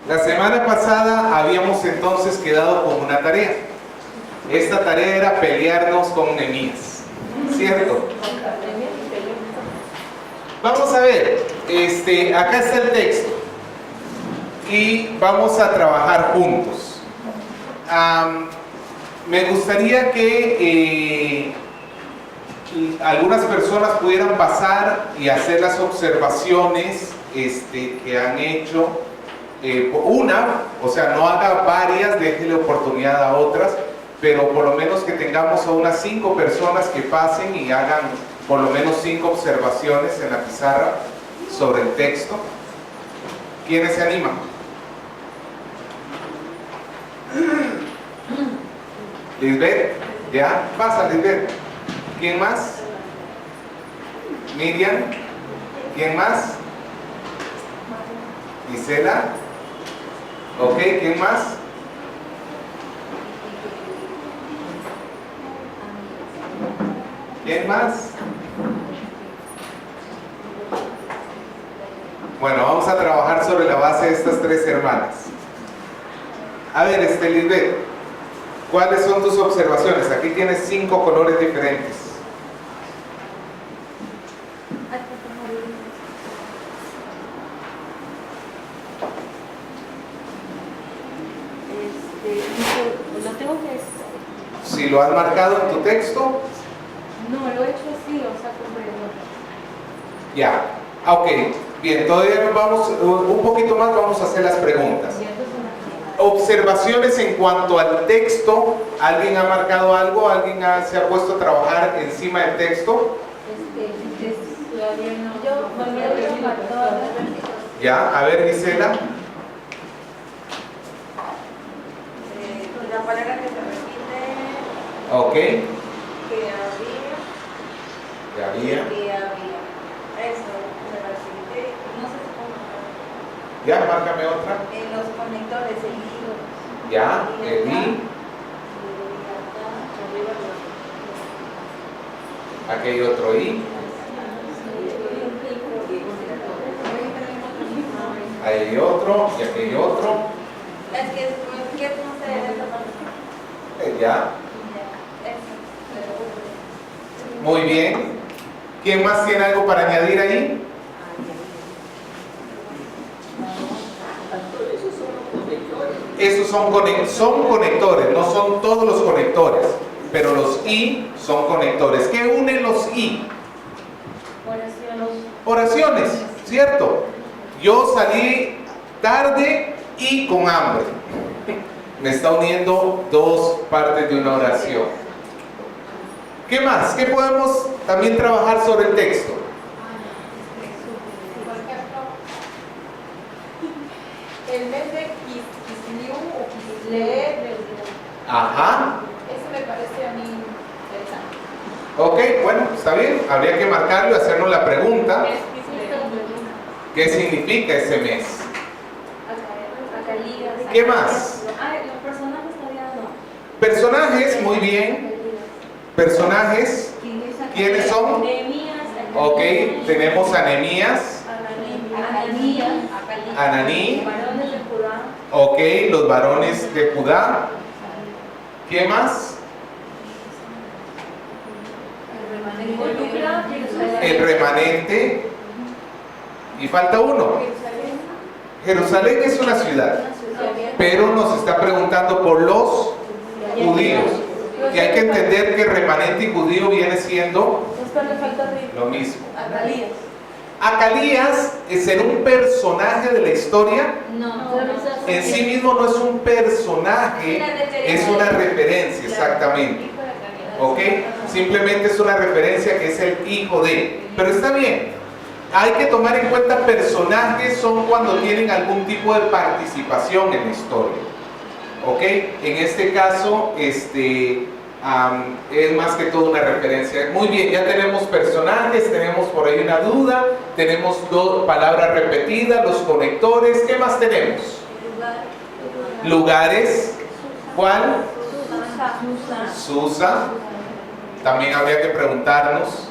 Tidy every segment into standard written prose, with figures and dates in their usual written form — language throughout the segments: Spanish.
La semana pasada habíamos entonces quedado con una tarea. Esta tarea era pelearnos con Nehemías, ¿cierto? Vamos a ver, acá está el texto y vamos a trabajar juntos. Me gustaría que algunas personas pudieran pasar y hacer las observaciones que han hecho. O sea, no haga varias, déjele oportunidad a otras, pero por lo menos que tengamos a unas 5 personas que pasen y hagan por lo menos 5 observaciones en la pizarra sobre el texto. ¿Quiénes se animan? Lisbeth, ¿ya? Pasa, Lisbeth. ¿Quién más? Miriam. ¿Quién más? Gisela. Ok, ¿quién más? ¿Quién más? Bueno, vamos a trabajar sobre la base de estas 3 hermanas. A ver, Lisbeth, ¿cuáles son tus observaciones? Aquí tienes 5 colores diferentes. Lo tengo que... Si lo has marcado en tu texto. No, lo he hecho así, o sea, como... Ya, ok, bien, todavía vamos, un poquito más vamos a hacer las preguntas. Observaciones en cuanto al texto. ¿Alguien ha marcado algo? ¿Alguien se ha puesto a trabajar encima del texto? Ya, a ver, Gisela. La palabra que se repite. Ok. Que había. Eso, se repite. No sé cómo. Ya, márcame otra. Los conectores, el hilo. Ya, el I. Aquí hay otro I. Ahí hay otro, y aquí hay otro. Es que no sé esa parte. Ya. Muy bien. ¿Quién más tiene algo para añadir ahí? Esos son conectores, no son todos los conectores, pero los I son conectores. ¿Qué unen los I? Oraciones, ¿cierto? Yo salí tarde y con hambre. Me está uniendo 2 partes de una oración. ¿Qué más? ¿Qué podemos también trabajar sobre el texto? El mes de Kislev o Kislev. Ajá. Eso me parece a mí interesante. Ok, bueno, está bien. Habría que marcarlo y hacernos la pregunta. ¿Qué significa ese mes? ¿Qué más? Los personajes todavía no. Personajes, muy bien. Personajes, ¿quiénes son? Nehemías. Ok, tenemos a Nehemías, Ananí, Varones de Judá. ok, los varones de Judá. ¿Qué más? Involucra El remanente. Y falta uno. Jerusalén es una ciudad, pero nos está preguntando por los judíos. Y hay que entender que remanente y judío viene siendo lo mismo. Acalías es ser un personaje de la historia. En sí mismo no es un personaje, es una referencia, exactamente. ¿Ok? Simplemente es una referencia que es el hijo de. Pero está bien. Hay que tomar en cuenta personajes son cuando tienen algún tipo de participación en la historia. ¿Ok? En este caso, es más que todo una referencia. Muy bien, ya tenemos personajes, tenemos por ahí una duda, tenemos 2 palabras repetidas, los conectores. ¿Qué más tenemos? Lugares. ¿Cuál? Susa. También habría que preguntarnos.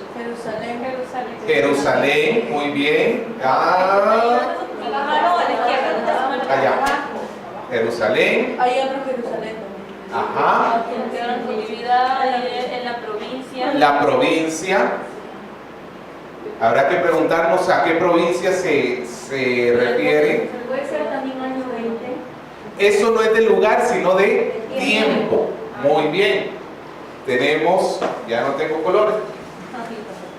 Jerusalén, muy bien. allá. Jerusalén. Ahí abro Jerusalén. Ajá. La actividad en la provincia. La provincia. Habrá que preguntarnos a qué provincia se refiere. Puede ser también año 20. Eso no es de lugar, sino de tiempo. Muy bien. Tenemos, ya no tengo colores,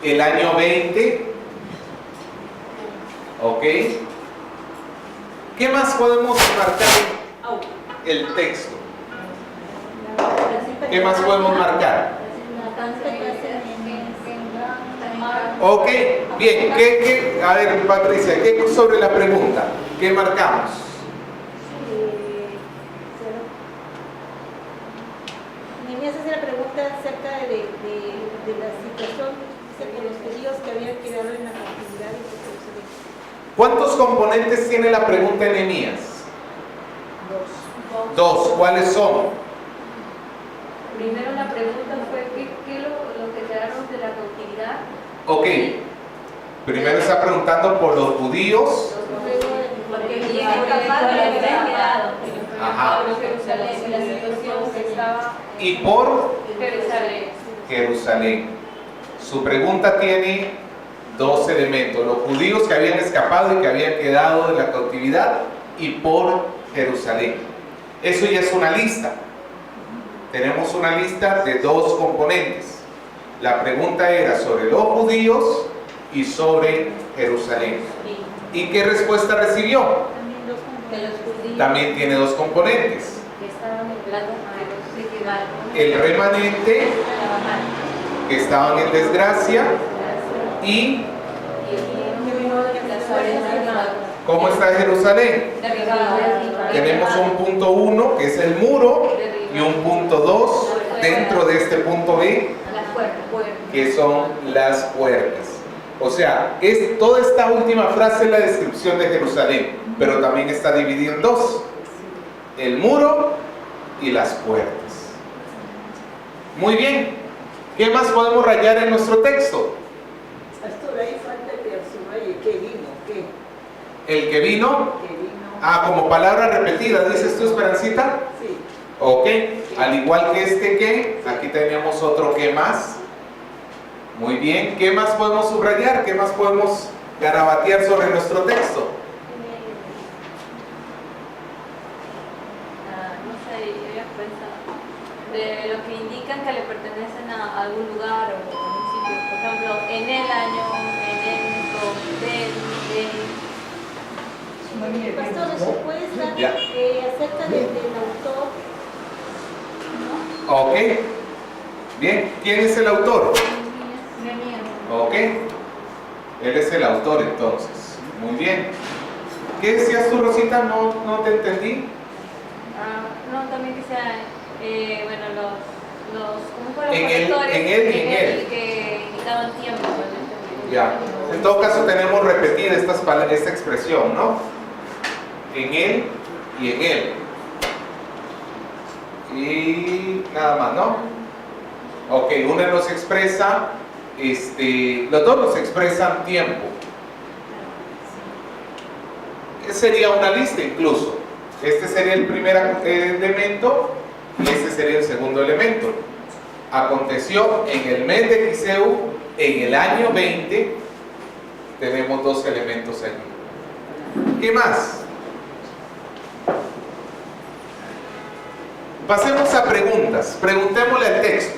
el año 20. Ok. ¿Qué más podemos marcar en el texto? ¿Qué más podemos marcar? Ok, bien. A ver, Patricia, ¿qué sobre la pregunta? ¿Qué marcamos? Me hace la pregunta acerca de la situación de los judíos que habían quedado en la cautividad y que se ¿Cuántos componentes tiene la pregunta de Nehemías? Dos. ¿Cuáles son? Primero la pregunta fue ¿qué lo que quedaron de la cautividad? Ok. Primero está preguntando por los judíos. Porque bien escapado y habían quedado. Ajá. Jerusalén, la situación que estaba Y por Jerusalén. Jerusalén. Su pregunta tiene dos elementos: los judíos que habían escapado y que habían quedado de la cautividad, y por Jerusalén. Eso ya es una lista. Tenemos una lista de dos componentes. La pregunta era sobre los judíos y sobre Jerusalén. ¿Y qué respuesta recibió? También tiene dos componentes: Que estaban en plato se quedaron. el remanente, que estaban en desgracia, y ¿cómo está Jerusalén? Tenemos un punto 1, que es el muro, y un punto 2 dentro de este punto B, que son las puertas. O sea, toda esta última frase es la descripción de Jerusalén, pero también está dividido en dos: el muro y las puertas. Muy bien. ¿Qué más podemos rayar en nuestro texto? Pastor, ahí falta el personaje. ¿Qué vino? ¿Qué? El que vino. ¿Qué vino? Como palabra repetida, ¿dices tú, Esperancita? Sí. Ok. Al igual que este que, aquí tenemos otro que más. Muy bien. ¿Qué más podemos subrayar? ¿Qué más podemos garabatear sobre nuestro texto? No sé, yo había pensado de lo que indican que le pertenecen a algún lugar o a un sitio. Por ejemplo, en el año, Pastor, ¿se puede estar Ya. acerca del autor? Ok. Bien. ¿Quién es el autor? Ok. Él es el autor entonces. Muy bien. ¿Qué decías tú, Rosita? No te entendí. no, también que sea, bueno, ¿cómo fue los En él profesores? y en él. Que indicaban tiempo. ¿No? Ya. En todo caso tenemos repetida esta expresión, ¿no? En él y en él. Y nada más, ¿no? Ok, una nos expresa, los dos nos expresan tiempo. Sería una lista incluso. Este sería el primer elemento y este sería el segundo elemento. Aconteció en el mes de Kiseu, en el año 20, tenemos dos elementos allí. ¿Qué más? Pasemos a preguntas. Preguntémosle al texto.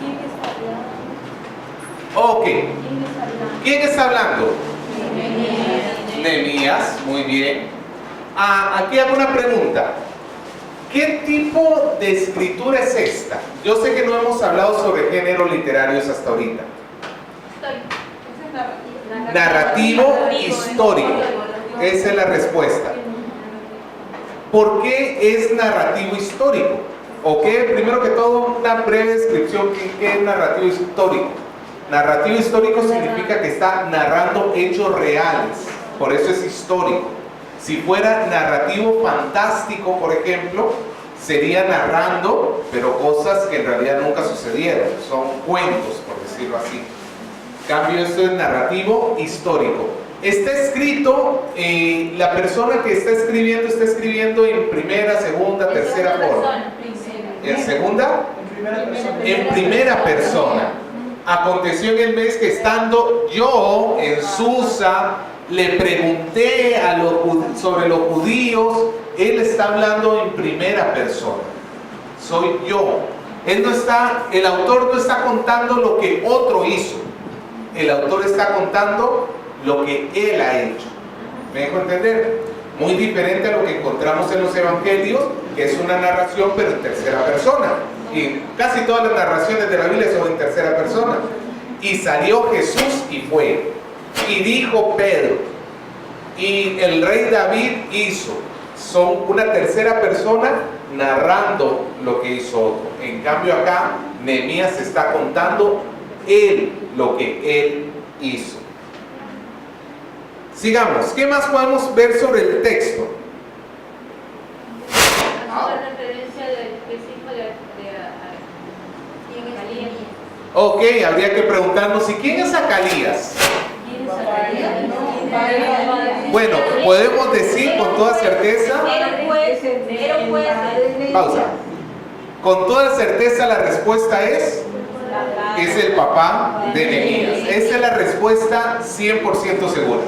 ¿Quién está hablando? Ok. ¿Quién está hablando? Nehemías. Nehemías, muy bien. Aquí hago una pregunta. ¿Qué tipo de escritura es esta? Yo sé que no hemos hablado sobre géneros literarios hasta ahorita. Narrativo histórico. Esa es la respuesta. ¿Por qué es narrativo histórico? ¿O qué? Primero que todo, una breve descripción. ¿Qué es narrativo histórico? Narrativo histórico significa que está narrando hechos reales. Por eso es histórico. Si fuera narrativo fantástico, por ejemplo, sería narrando, pero cosas que en realidad nunca sucedieron. Son cuentos, por decirlo así. En cambio, esto es narrativo histórico. Está escrito, la persona que está escribiendo en primera, segunda, tercera forma. ¿En segunda? En primera persona. Aconteció en el mes que estando yo en Susa, le pregunté sobre los judíos. Él está hablando en primera persona. Soy yo. El autor no está contando lo que otro hizo. El autor está contando lo que él ha hecho. ¿Me dejo entender? Muy diferente a lo que encontramos en los evangelios, que es una narración pero en tercera persona. Y casi todas las narraciones de la Biblia son en tercera persona. Y salió Jesús y fue. Y dijo Pedro. Y el rey David hizo. Son una tercera persona narrando lo que hizo otro. En cambio acá, Nehemías está contando él lo que él hizo. Sigamos. ¿Qué más podemos ver sobre el texto? Hace referencia del que es hijo de Acalías. Ok, habría que preguntarnos, ¿y quién es Acalías? ¿Quién es Acalías? Bueno, podemos decir con toda certeza. Era un juez. Pausa. Con toda certeza la respuesta es el papá de Nehemías. Esa es la respuesta 100% segura.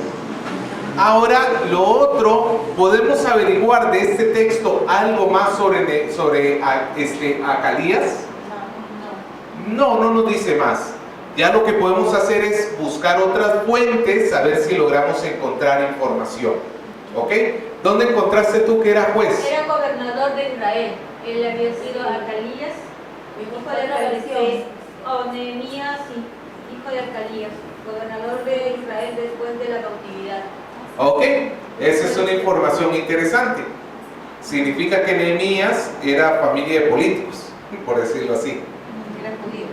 Ahora, lo otro, ¿podemos averiguar de este texto algo más sobre Acalías? No nos dice más. Ya lo que podemos hacer es buscar otras fuentes, a ver si logramos encontrar información. ¿Ok? ¿Dónde encontraste tú que era juez? Era gobernador de Israel. Él había sido Acalías, hijo de Acalías, o Nehemías, hijo de Acalías, gobernador de Israel después de la cautividad. Ok, esa es una información interesante. Significa que Nehemías era familia de políticos, por decirlo así. Era judío.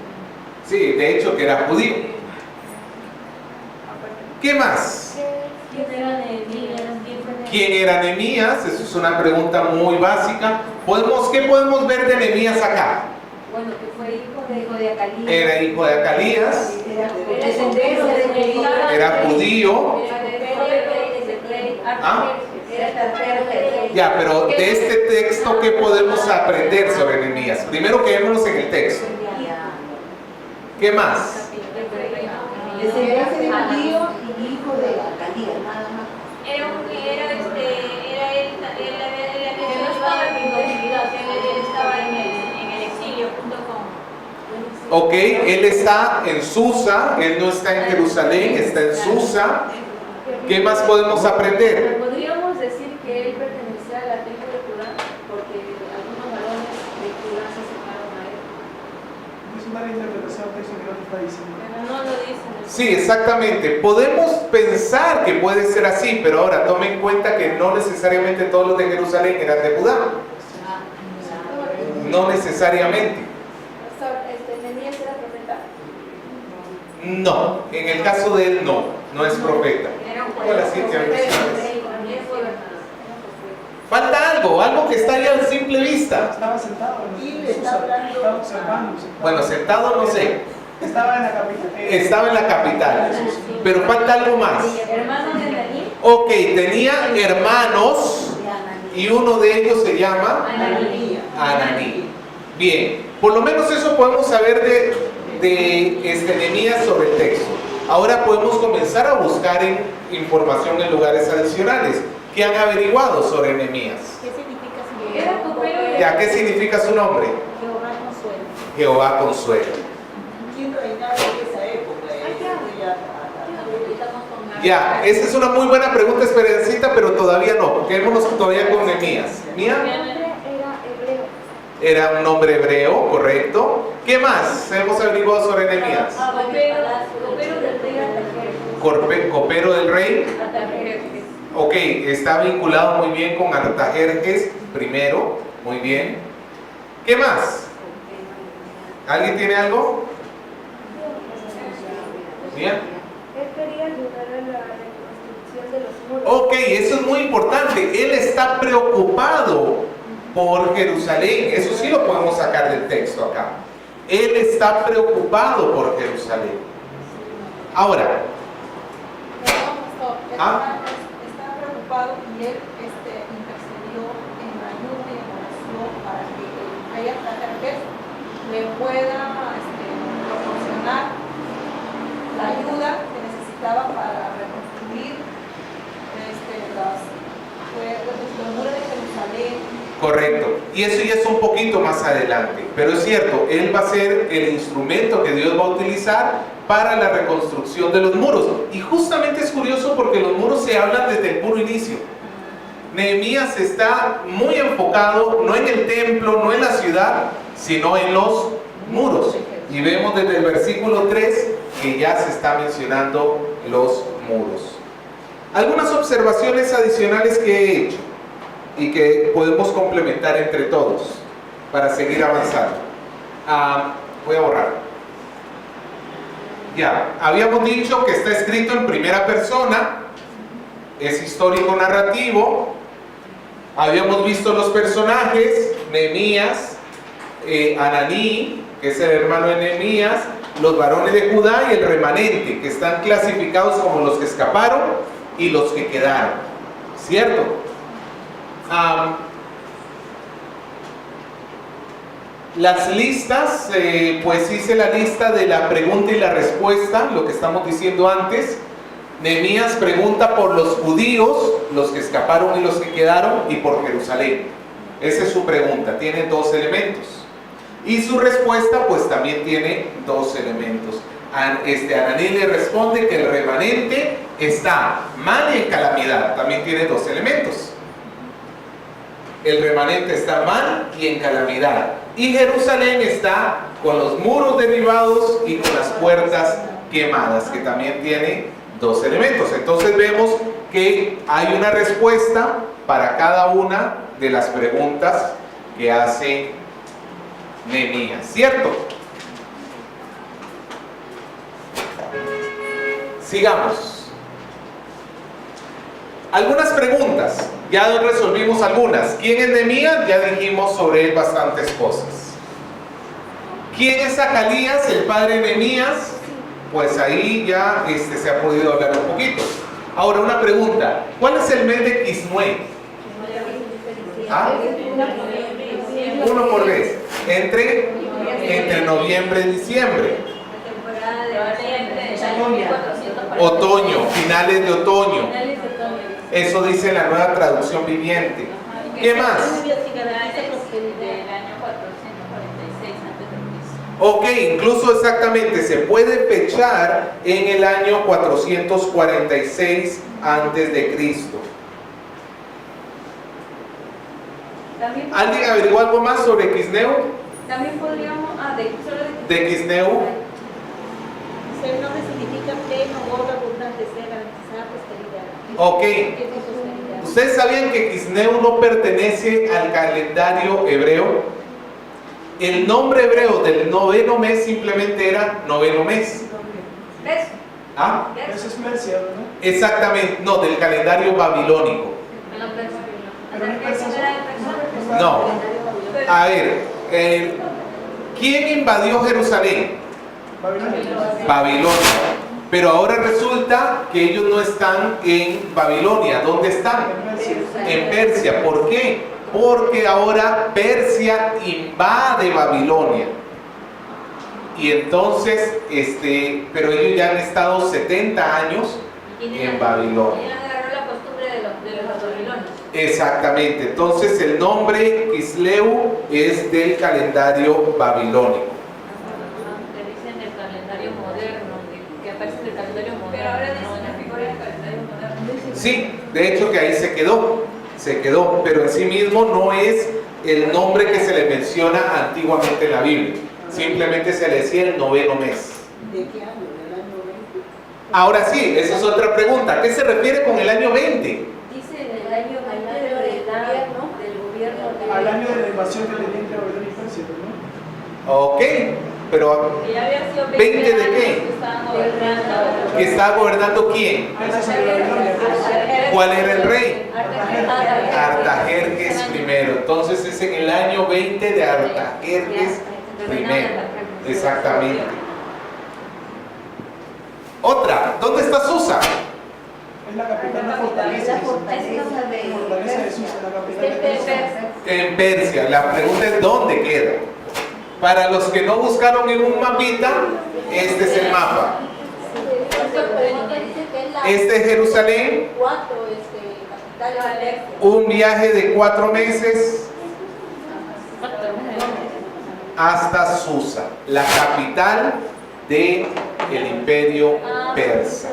Sí, de hecho que era judío. ¿Qué más? ¿Quién era Nehemías? ¿Quién era Nehemías? Eso es una pregunta muy básica. ¿Qué podemos ver de Nehemías acá? Bueno, que fue hijo de Acalías. Era hijo de Acalías, Era era judío. ¿Ah? Ya, pero de este texto, ¿qué podemos aprender sobre Nehemías? Primero quedémonos en el texto. ¿Qué más? Descendencia de judío y hijo de Acalías, nada más. Él no estaba en cautividad, él estaba en el exilio junto con... Ok, él está en Susa, él no está en Jerusalén, está en Susa. ¿Qué más podemos aprender? Podríamos decir que él pertenecía a la tribu de Judá, porque algunos varones de Judá se acercaron a él. Es una interpretación de eso que no te está diciendo. Pero no lo dicen. Sí, exactamente. Podemos pensar que puede ser así, pero ahora tomen en cuenta que no necesariamente todos los de Jerusalén eran de Judá. No necesariamente. ¿Nehemías era profeta? No, en el caso de él no es profeta. Hola, Cintia, bendiciones. Falta algo que está ahí a simple vista. Estaba sentado en Y el le está hablando. estaba observando. Bueno, sentado no sé. Estaba en la capital. Estaba en la capital. Pero falta algo más. Hermanos de Naní. Ok, tenía hermanos y uno de ellos se llama Ananí. Bien, por lo menos eso podemos saber de Nehemías sobre el texto. Ahora podemos comenzar a buscar información en lugares adicionales. ¿Qué han averiguado sobre Nehemías? ¿Qué significa su nombre? Era copero. ¿Ya qué significa su nombre? Jehová consuela. Jehová consuela. ¿Quién reinaba en esa época? Ya, esa es una muy buena pregunta, Esperancita, pero todavía no. Quedémonos todavía con Nehemías. ¿Mía? Era un nombre hebreo, correcto. ¿Qué más hemos averiguado sobre Nehemías? Copero del rey Copero del rey. Artajerjes. Ok, está vinculado muy bien con Artajerjes primero. Muy bien. ¿Qué más? ¿Alguien tiene algo? ¿Mía? Él quería ayudar a la reconstrucción de los muros. Ok, eso es muy importante. Él está preocupado por Jerusalén. Eso sí lo podemos sacar del texto acá. Él está preocupado por Jerusalén. Ahora, Estaba preocupado y él intercedió en ayuno y en oración para que el rey Artajerjes le pueda proporcionar la ayuda que necesitaba para reconstruir los muros de Jerusalén. Correcto, y eso ya es un poquito más adelante, pero es cierto, él va a ser el instrumento que Dios va a utilizar para la reconstrucción de los muros. Y justamente es curioso porque los muros se hablan desde el puro inicio. Nehemías está muy enfocado no en el templo, no en la ciudad, sino en los muros. Y vemos desde el versículo 3 que ya se está mencionando los muros. Algunas observaciones adicionales que he hecho y que podemos complementar entre todos para seguir avanzando. Voy a borrar. Ya, habíamos dicho que está escrito en primera persona, es histórico narrativo. Habíamos visto los personajes: Nehemías, Ananí, que es el hermano de Nehemías, los varones de Judá y el remanente, que están clasificados como los que escaparon y los que quedaron, ¿cierto? Las listas, pues hice la lista de la pregunta y la respuesta, lo que estamos diciendo antes. Nehemías pregunta por los judíos, los que escaparon y los que quedaron, y por Jerusalén. Esa es su pregunta, tiene dos elementos. Y su respuesta pues también tiene dos elementos. Ananí le responde que el remanente está mal y en calamidad, también tiene dos elementos. El remanente está mal y en calamidad. Y Jerusalén está con los muros derribados y con las puertas quemadas, que también tiene dos elementos. Entonces vemos que hay una respuesta para cada una de las preguntas que hace Nehemías, ¿cierto? Sigamos. Algunas preguntas, ya resolvimos algunas. ¿Quién es Nehemías? Ya dijimos sobre él bastantes cosas. ¿Quién es Zacalías, el padre de Nehemías? Pues ahí ya se ha podido hablar un poquito. Ahora una pregunta, ¿cuál es el mes de Kisnue? Uno por vez. Entre noviembre y diciembre. Otoño, finales de otoño. Eso dice la Nueva Traducción Viviente. ¿Qué más? Ok, incluso exactamente se puede fechar en el año 446 antes de Cristo. ¿Alguien averiguó algo más sobre Kisneu? También podríamos, De Kisneu. Ese nombre significa pleno, obra abundante, sea garantizada posteridad. Ok. ¿Ustedes sabían que Kisneu no pertenece al calendario hebreo? El nombre hebreo del noveno mes simplemente era noveno mes. ¿Ves? ¿Ah? Eso es Persia, ¿no? Exactamente, no, del calendario babilónico. No. A ver, ¿quién invadió Jerusalén? Babilonia. Pero ahora resulta que ellos no están en Babilonia. ¿Dónde están? En Persia. ¿Por qué? Porque ahora Persia invade Babilonia. Y entonces, pero ellos ya han estado 70 años en Babilonia. Y agarró la costumbre de los babilonios. Exactamente. Entonces el nombre Kisleu es del calendario babilónico. Que dicen el calendario moderno, que aparece en el calendario moderno. Pero ahora dicen la figura del calendario moderno. Sí, de hecho que ahí se quedó, pero en sí mismo no es el nombre que se le menciona antiguamente en la Biblia. Simplemente se le decía el noveno mes. ¿De qué año? ¿Del año 20? Ahora sí, esa es otra pregunta. ¿A qué se refiere con el año 20? Dice el año del gobierno Al año de la invasión que le dio entre Babilonia y Persia, ¿no? Ok, pero que ya había sido 20 de años qué? que estaban gobernando. ¿que estaba gobernando quién? Persia sobre Babilonia. ¿Cuál era el rey? Artajerjes Artajerjes I. Entonces es en el año 20 de Artajerjes I. Exactamente. Otra, ¿dónde está Susa? Es la capital, la fortaleza. Fortaleza de Susa, la capital de Persia. En Persia. La pregunta es ¿dónde queda? Para los que no buscaron en un mapita, este es el mapa. Este es Jerusalén. Un viaje de 4 meses hasta Susa, la capital del imperio persa.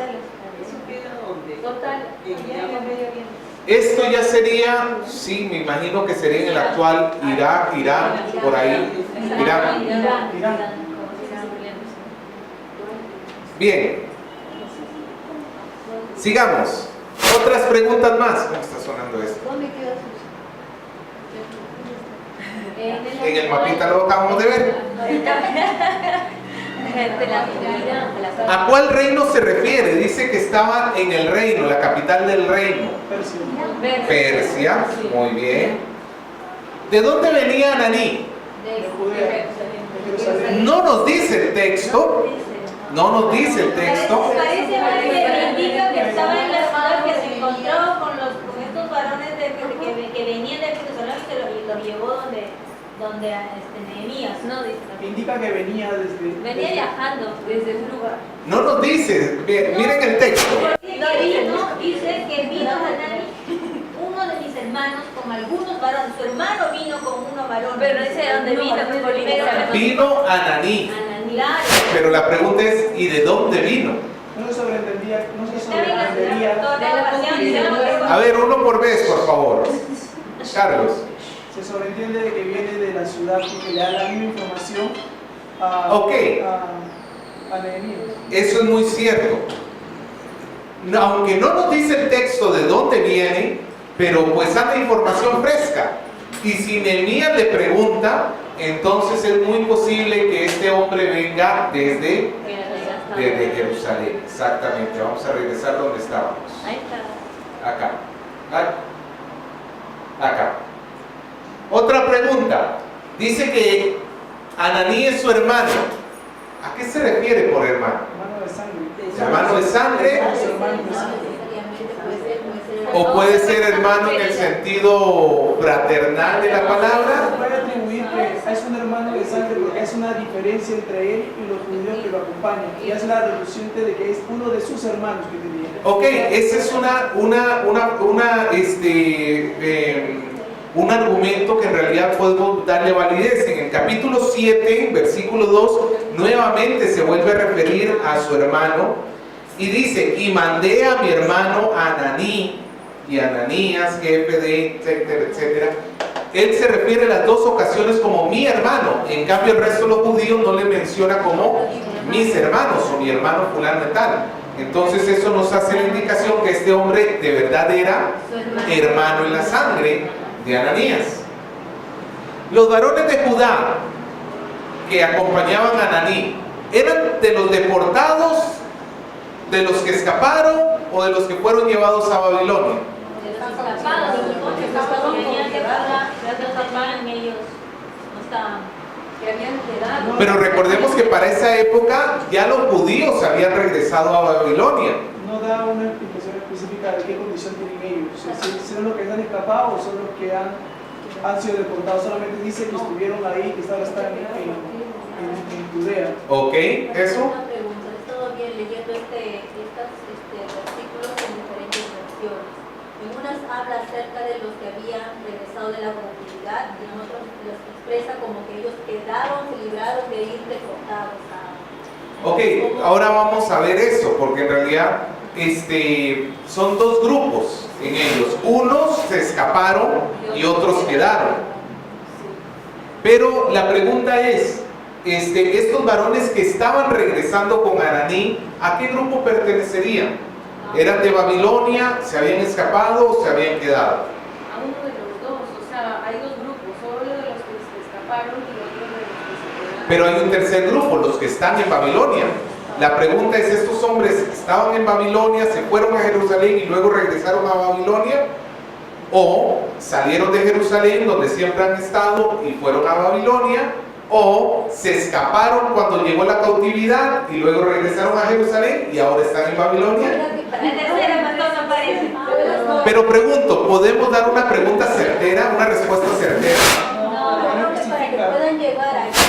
Esto ya sería, sí, me imagino que sería en el actual Irak, Irán, por ahí. Irán. Bien. Sigamos. Otras preguntas más. ¿Cómo está sonando esto? ¿Dónde queda Susa? En el mapita lo acabamos de ver. ¿A cuál reino se refiere? Dice que estaba en el reino, la capital del reino. Persia. Muy bien. ¿De dónde venía Ananí? De Jerusalén. No nos dice el texto. No nos dice el texto. Parece más que indica que estaba en la ciudad, que se encontró con estos varones que venían de Jerusalén y los llevó donde Nehemías, ¿no? Indica que venía Venía viajando desde un lugar. No nos dice. Miren el texto. Dice que vino Ananí, uno de mis hermanos, con algunos varones. Su hermano vino con unos varones. Pero ese de dónde vino. Vino Ananí. Claro. Pero la pregunta es, ¿y de dónde vino? No se sobreentendería. A ver, uno por vez, por favor. Carlos. Se sobreentiende de que viene de la ciudad porque le da la misma información a, Ok. a Nehemías. Eso es muy cierto. Aunque no nos dice el texto de dónde viene, pero pues anda información fresca. Y si Nehemías le pregunta, entonces es muy posible que este hombre venga desde Jerusalén. Exactamente. Vamos a regresar donde estábamos. Ahí está. Acá. Acá. Otra pregunta. Dice que Ananí es su hermano. ¿A qué se refiere por hermano? Hermano de sangre. ¿Hermano de sangre? Hermano de sangre. ¿O puede ser hermano en el sentido fraternal de la palabra? Puede atribuir que es un hermano de sangre porque es una diferencia entre él y los judíos que lo acompañan. Y es la reluciente de que es uno de sus hermanos que tenía. Ok, ese es un argumento que en realidad podemos darle validez. En el capítulo 7, versículo 2, nuevamente se vuelve a referir a su hermano y dice, y mandé a mi hermano Ananí y Ananías, jefe de, etcétera, etcétera. Él se refiere a las dos ocasiones como mi hermano. En cambio el resto de los judíos no le menciona como mis hermanos o mi hermano fulano de tal. Entonces eso nos hace la indicación que este hombre de verdad era hermano en la sangre de Ananías. Los varones de Judá que acompañaban a Ananí, ¿eran de los deportados, de los que escaparon o de los que fueron llevados a Babilonia? Ellos no estaban, que habían quedado. Pero recordemos que para esa época ya los judíos habían regresado a Babilonia. No da una explicación específica de qué condición tienen ellos. Si son los que han escapado o son los que han sido deportados. Solamente dice que estuvieron ahí, que están en Judea. ¿Ok? ¿Eso? Una pregunta, he estado bien leyendo estos versículos en diferentes versiones. En unas habla acerca de los que habían regresado de la cautividad y en otras los expresa como que ellos quedaron, se libraron de ir deportados a... Ok, ahora vamos a ver eso, porque en realidad son dos grupos en ellos. Unos se escaparon y otros quedaron. Pero la pregunta es, estos varones que estaban regresando con Ananí, ¿a qué grupo pertenecerían? ¿Eran de Babilonia? ¿Se habían escapado o se habían quedado? A uno de los dos, o sea, hay dos grupos, solo de los que se escaparon y otro de los que se quedaron. Pero hay un tercer grupo, los que están en Babilonia. La pregunta es, ¿estos hombres estaban en Babilonia, se fueron a Jerusalén y luego regresaron a Babilonia? ¿O salieron de Jerusalén, donde siempre han estado, y fueron a Babilonia? ¿O se escaparon cuando llegó la cautividad y luego regresaron a Jerusalén y ahora están en Babilonia? La tercera, pastor, Pero pregunto, ¿podemos dar una pregunta certera, una respuesta certera? No, creo que para que puedan llegar a esa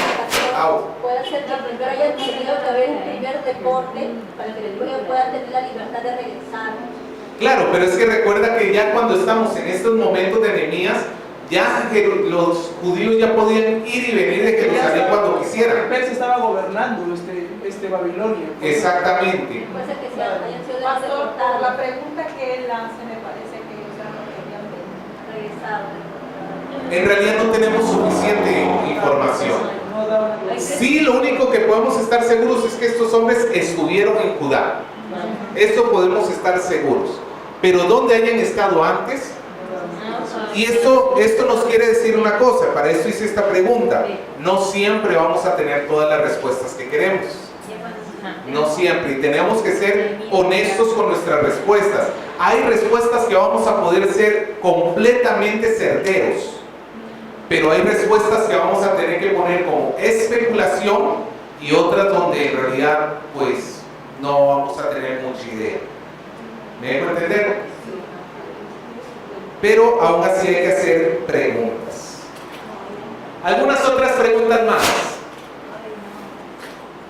Au. educación, puede ser que primero hayan tenido que haber un primer deporte para que después puedan tener la libertad de regresar. Claro, pero es que recuerda que ya cuando estamos en estos momentos de Nehemías, ya los judíos ya podían ir y venir de Jerusalén cuando quisieran. Persia estaba gobernando Babilonia. Exactamente. Puede ser que hayan sido Pastor, por deportados, la pregunta que él hace, me parece que ellos eran los que habían venido. regresados. En realidad no tenemos suficiente información. No daban la Sí, lo único que podemos estar seguros es que estos hombres estuvieron en Judá. Esto podemos estar seguros. Pero ¿dónde hayan estado antes? Y esto nos quiere decir una cosa, para eso hice esta pregunta. No siempre vamos a tener todas las respuestas que queremos. No siempre, y tenemos que ser honestos con nuestras respuestas. Hay respuestas que vamos a poder ser completamente certeros, pero hay respuestas que vamos a tener que poner como especulación y otras donde en realidad pues no vamos a tener mucha idea. ¿Me dejo entender? Pero aún así hay que hacer preguntas. Algunas otras preguntas más.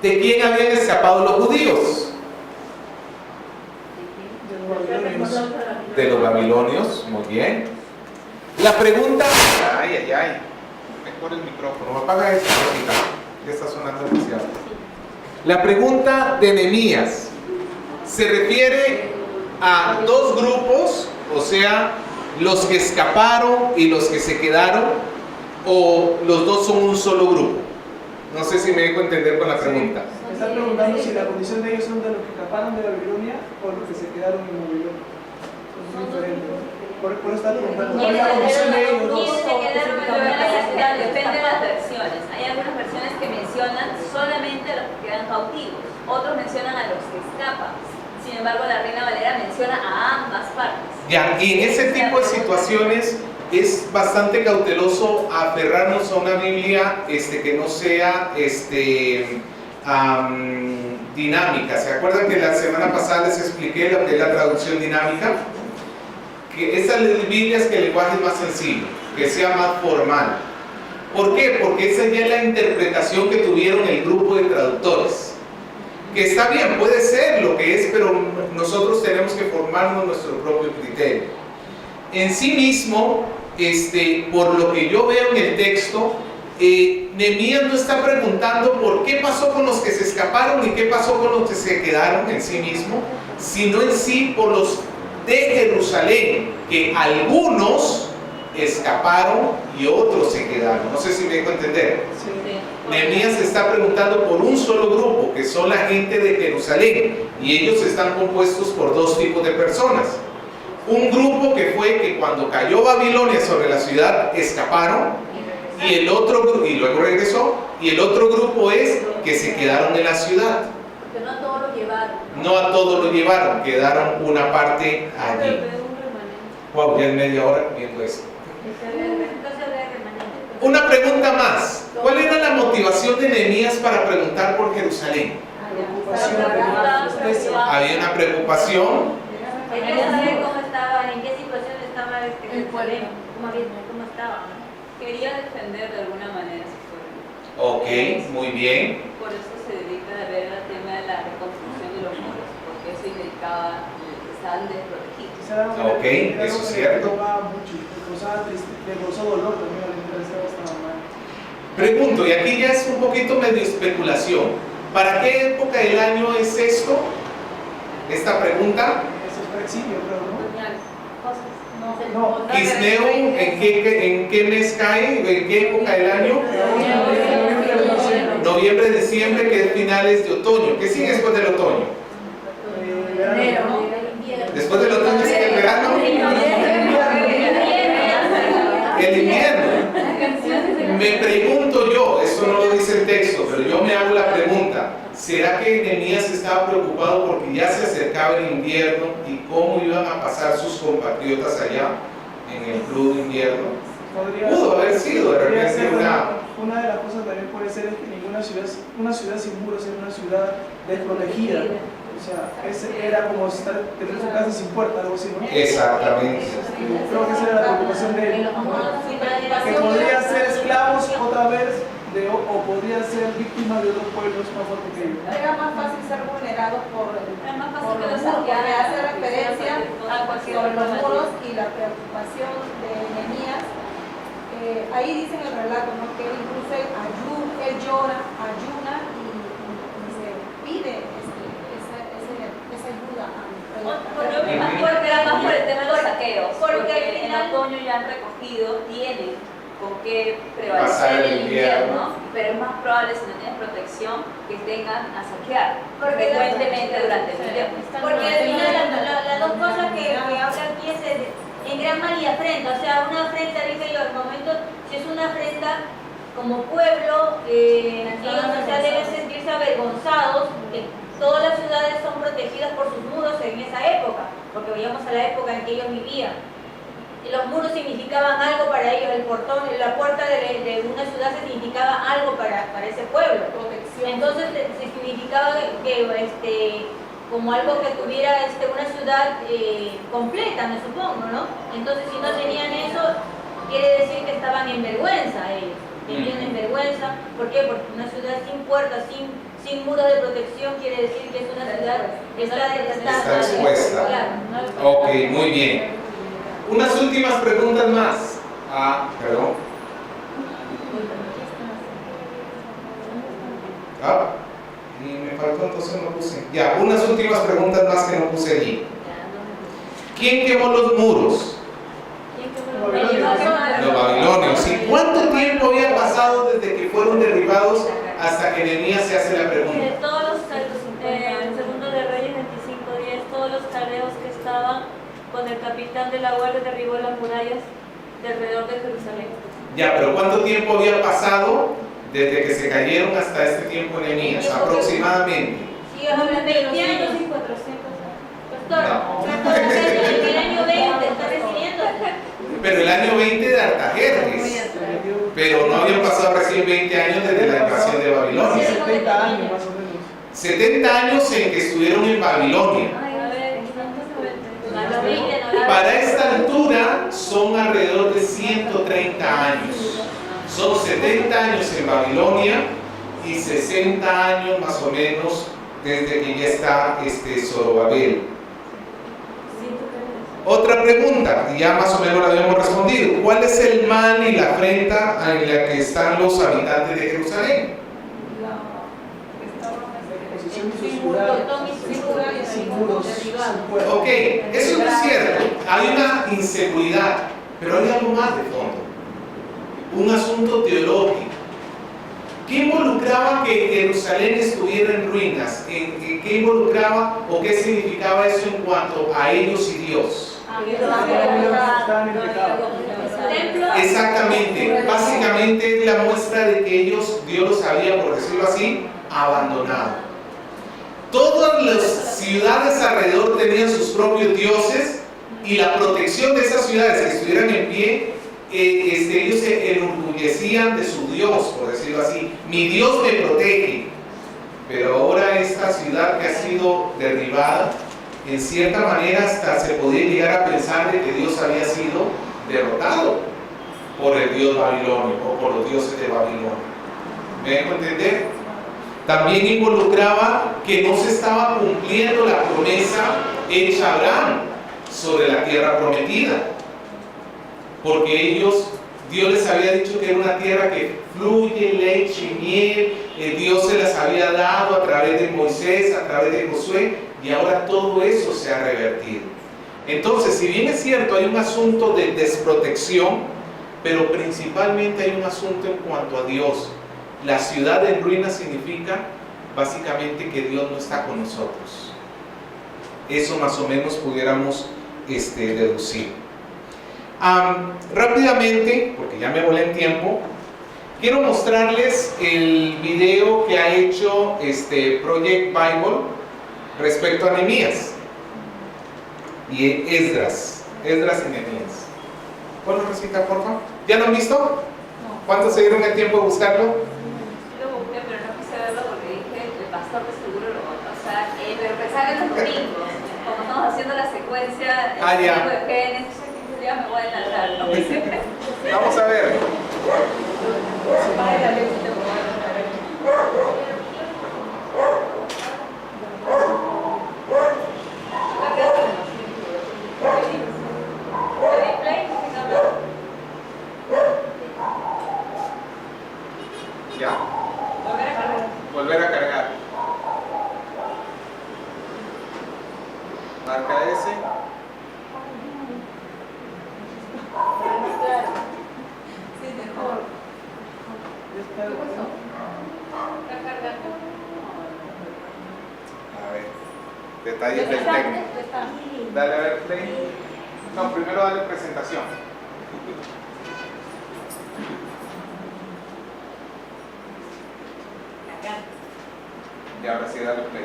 ¿De quién habían escapado los judíos? De los babilonios, muy bien. La pregunta... Ay, mejor el micrófono, apaga esto, ya está sonando demasiado. La pregunta de Nehemías se refiere a dos grupos, o sea, los que escaparon y los que se quedaron, o los dos son un solo grupo. No sé si me dejo entender con la pregunta. Me están preguntando si la condición de ellos son de los que escaparon de Babilonia o los que se quedaron en Babilonia. Son diferentes. Por eso está preguntando cuál es la condición de ellos dos. Depende de las versiones. Hay algunas versiones que mencionan solamente a los que quedan cautivos, otros mencionan a los que escapan. Sin embargo, la Reina Valera menciona a ambas partes. Ya, y en ese tipo de situaciones es bastante cauteloso aferrarnos a una Biblia que no sea dinámica. ¿Se acuerdan que la semana pasada les expliqué lo que es la traducción dinámica? Que esas Biblias que el lenguaje es más sencillo, que sea más formal. ¿Por qué? Porque esa ya es la interpretación que tuvieron el grupo de traductores. Que está bien, puede ser lo que es, pero nosotros tenemos que formarnos nuestro propio criterio. En sí mismo, por lo que yo veo en el texto, Nehemías no está preguntando por qué pasó con los que se escaparon y qué pasó con los que se quedaron en sí mismo, sino en sí por los de Jerusalén, que algunos escaparon y otros se quedaron. No sé si me dejo entender. Nehemías está preguntando por un solo grupo, que son la gente de Jerusalén, y ellos están compuestos por dos tipos de personas. Un grupo que fue que cuando cayó Babilonia sobre la ciudad escaparon, y el otro y luego regresó, y el otro grupo es que se quedaron en la ciudad. Porque no a todos lo llevaron. No a todos lo llevaron, quedaron una parte allí. Wow, ya es media hora viendo esto. Una pregunta más. ¿Cuál era la motivación de Nehemías para preguntar por Jerusalén? Había una preocupación. Quería saber cómo estaba, en qué situación estaba Jerusalén, cómo estaba. Quería defender de alguna manera su pueblo. Ok, muy bien. Por eso se dedica a ver el tema de la reconstrucción de los muros, porque eso indicaba que estaban desprotegidos. Ok, eso es cierto. Le causó dolor también al interesar a esta mamá. Pregunto, y aquí ya es un poquito medio especulación. ¿Para qué época del año es esto? Esta pregunta. Es el exilio, creo, ¿no? No. Isneo, ¿en qué mes cae? ¿En qué época del año? Noviembre, diciembre, que es finales de otoño. ¿Qué sigue después del otoño? Después del otoño sigue el verano. El invierno. Me pregunto yo, esto no lo dice el texto, pero yo me hago la pregunta: ¿será que Nehemías estaba preocupado porque ya se acercaba el invierno y cómo iban a pasar sus compatriotas allá en el crudo invierno? Pudo haber sido de repente una de las cosas también puede ser es que una ciudad sin muros es una ciudad desprotegida. O O sea, ese era como tener su casa sin puerta, algo así, ¿no? Exactamente. Creo que esa era la preocupación de él. Que podrían ser esclavos otra vez o podrían ser víctimas de otros pueblos más fuertes que ellos. Era más fácil ser vulnerados por los muros, porque hace referencia sobre los muros y la preocupación de Nehemías. Ahí dice en el relato, ¿no?, que él incluso él llora, ayuna y se pide esa ayuda a Porque era más por el tema de los saqueos. Porque al en final- otoño ya han recogido, tienen con qué Pasar prevalecer el el invierno, pero es más probable si no tienes protección que tengan a saquear frecuentemente durante el invierno. Porque al final las dos cosas que habla aquí es en gran mal y afrenta. O sea, una afrenta, dije yo, al momento, si es una afrenta como pueblo, ellos, o sea, deben sentirse avergonzados. Todas las ciudades son protegidas por sus muros en esa época, porque veíamos a la época en que ellos vivían. Los muros significaban algo para ellos, el portón, la puerta de una ciudad significaba algo para ese pueblo. Entonces significaba que como algo que tuviera una ciudad completa, me supongo, ¿no? Entonces si no tenían eso, quiere decir que estaban en vergüenza ellos, tenían en vergüenza. ¿Por qué? Porque una ciudad sin puertas, sin muros de protección, quiere decir que es una ciudad que Está expuesta. Claro, Ok, muy bien. Unas últimas preguntas más. Perdón. Y me faltó, entonces no puse. Ya, unas últimas preguntas más que no puse allí. ¿Quién quemó los muros? Los babilonios. ¿Y cuánto tiempo había pasado desde que fueron derribados hasta que Nehemías se hace la pregunta? Todos los en segundo de Reyes 25:10, todos los caldeos que estaban con el capitán de la guardia derribó las murallas de alrededor de Jerusalén. Ya, pero ¿cuánto tiempo había pasado desde que se cayeron hasta este tiempo en Nehemías? Aproximadamente. Sí, hablan de 20 años. 400 Pastor, en el año 20, está refiriendo. Pero el año 20 de Artajerjes. Pero no habían pasado recién 20 años desde la invasión de Babilonia. 70 años más o menos. 70 años en que estuvieron en Babilonia. Para esta altura son alrededor de 130 años. Son 70 años en Babilonia y 60 años más o menos desde que ya está Zorobabel. Otra pregunta, y ya más o menos la habíamos respondido. ¿Cuál es el mal y la afrenta en la que están los habitantes de Jerusalén? Sin muros, sin puertas. Ok, eso no es cierto. Hay una inseguridad, pero hay algo más de fondo. Un asunto teológico. ¿Qué involucraba que Jerusalén estuviera en ruinas? ¿Qué involucraba o qué significaba eso en cuanto a ellos y Dios? Estaban en pecado. Exactamente, básicamente es la muestra de que Dios los había, por decirlo así, abandonado. Todas las ciudades alrededor tenían sus propios dioses y la protección de esas ciudades que estuvieran en pie, ellos se enorgullecían de su Dios, por decirlo así. Mi Dios me protege. Pero ahora esta ciudad que ha sido derribada, en cierta manera hasta se podía llegar a pensar de que Dios había sido derrotado por el Dios babilonio o por los dioses de Babilonia. ¿Me dejo entender? También involucraba que no se estaba cumpliendo la promesa hecha a Abraham sobre la tierra prometida, porque Dios les había dicho que era una tierra que fluye leche y miel. Dios se las había dado a través de Moisés, a través de Josué, y ahora todo eso se ha revertido. Entonces, si bien es cierto, hay un asunto de desprotección, pero principalmente hay un asunto en cuanto a Dios. La ciudad en ruinas significa básicamente que Dios no está con nosotros. Eso más o menos pudiéramos deducir. Rápidamente, porque ya me volé en tiempo, quiero mostrarles el video que ha hecho Project Bible respecto a Nehemías y Esdras y Nehemías. ¿Cuál recita, por favor? ¿Ya lo han visto? No. ¿Cuántos se dieron el tiempo de buscarlo? Lo busqué, pero no quise verlo porque dije, el pastor de seguro lo va a pasar. pero pensaba en los domingos, como estamos haciendo la secuencia Ah, ya. de Génesis, ya me voy a adelantar, ¿no? Vamos a ver. Ya. Volver a cargar. Marca S. Sí, mejor. ¿Qué pasó? ¿Está cargando? A ver. Detalles del técnico. Dale a ver play. No, primero dale presentación. Y ahora sí dale play.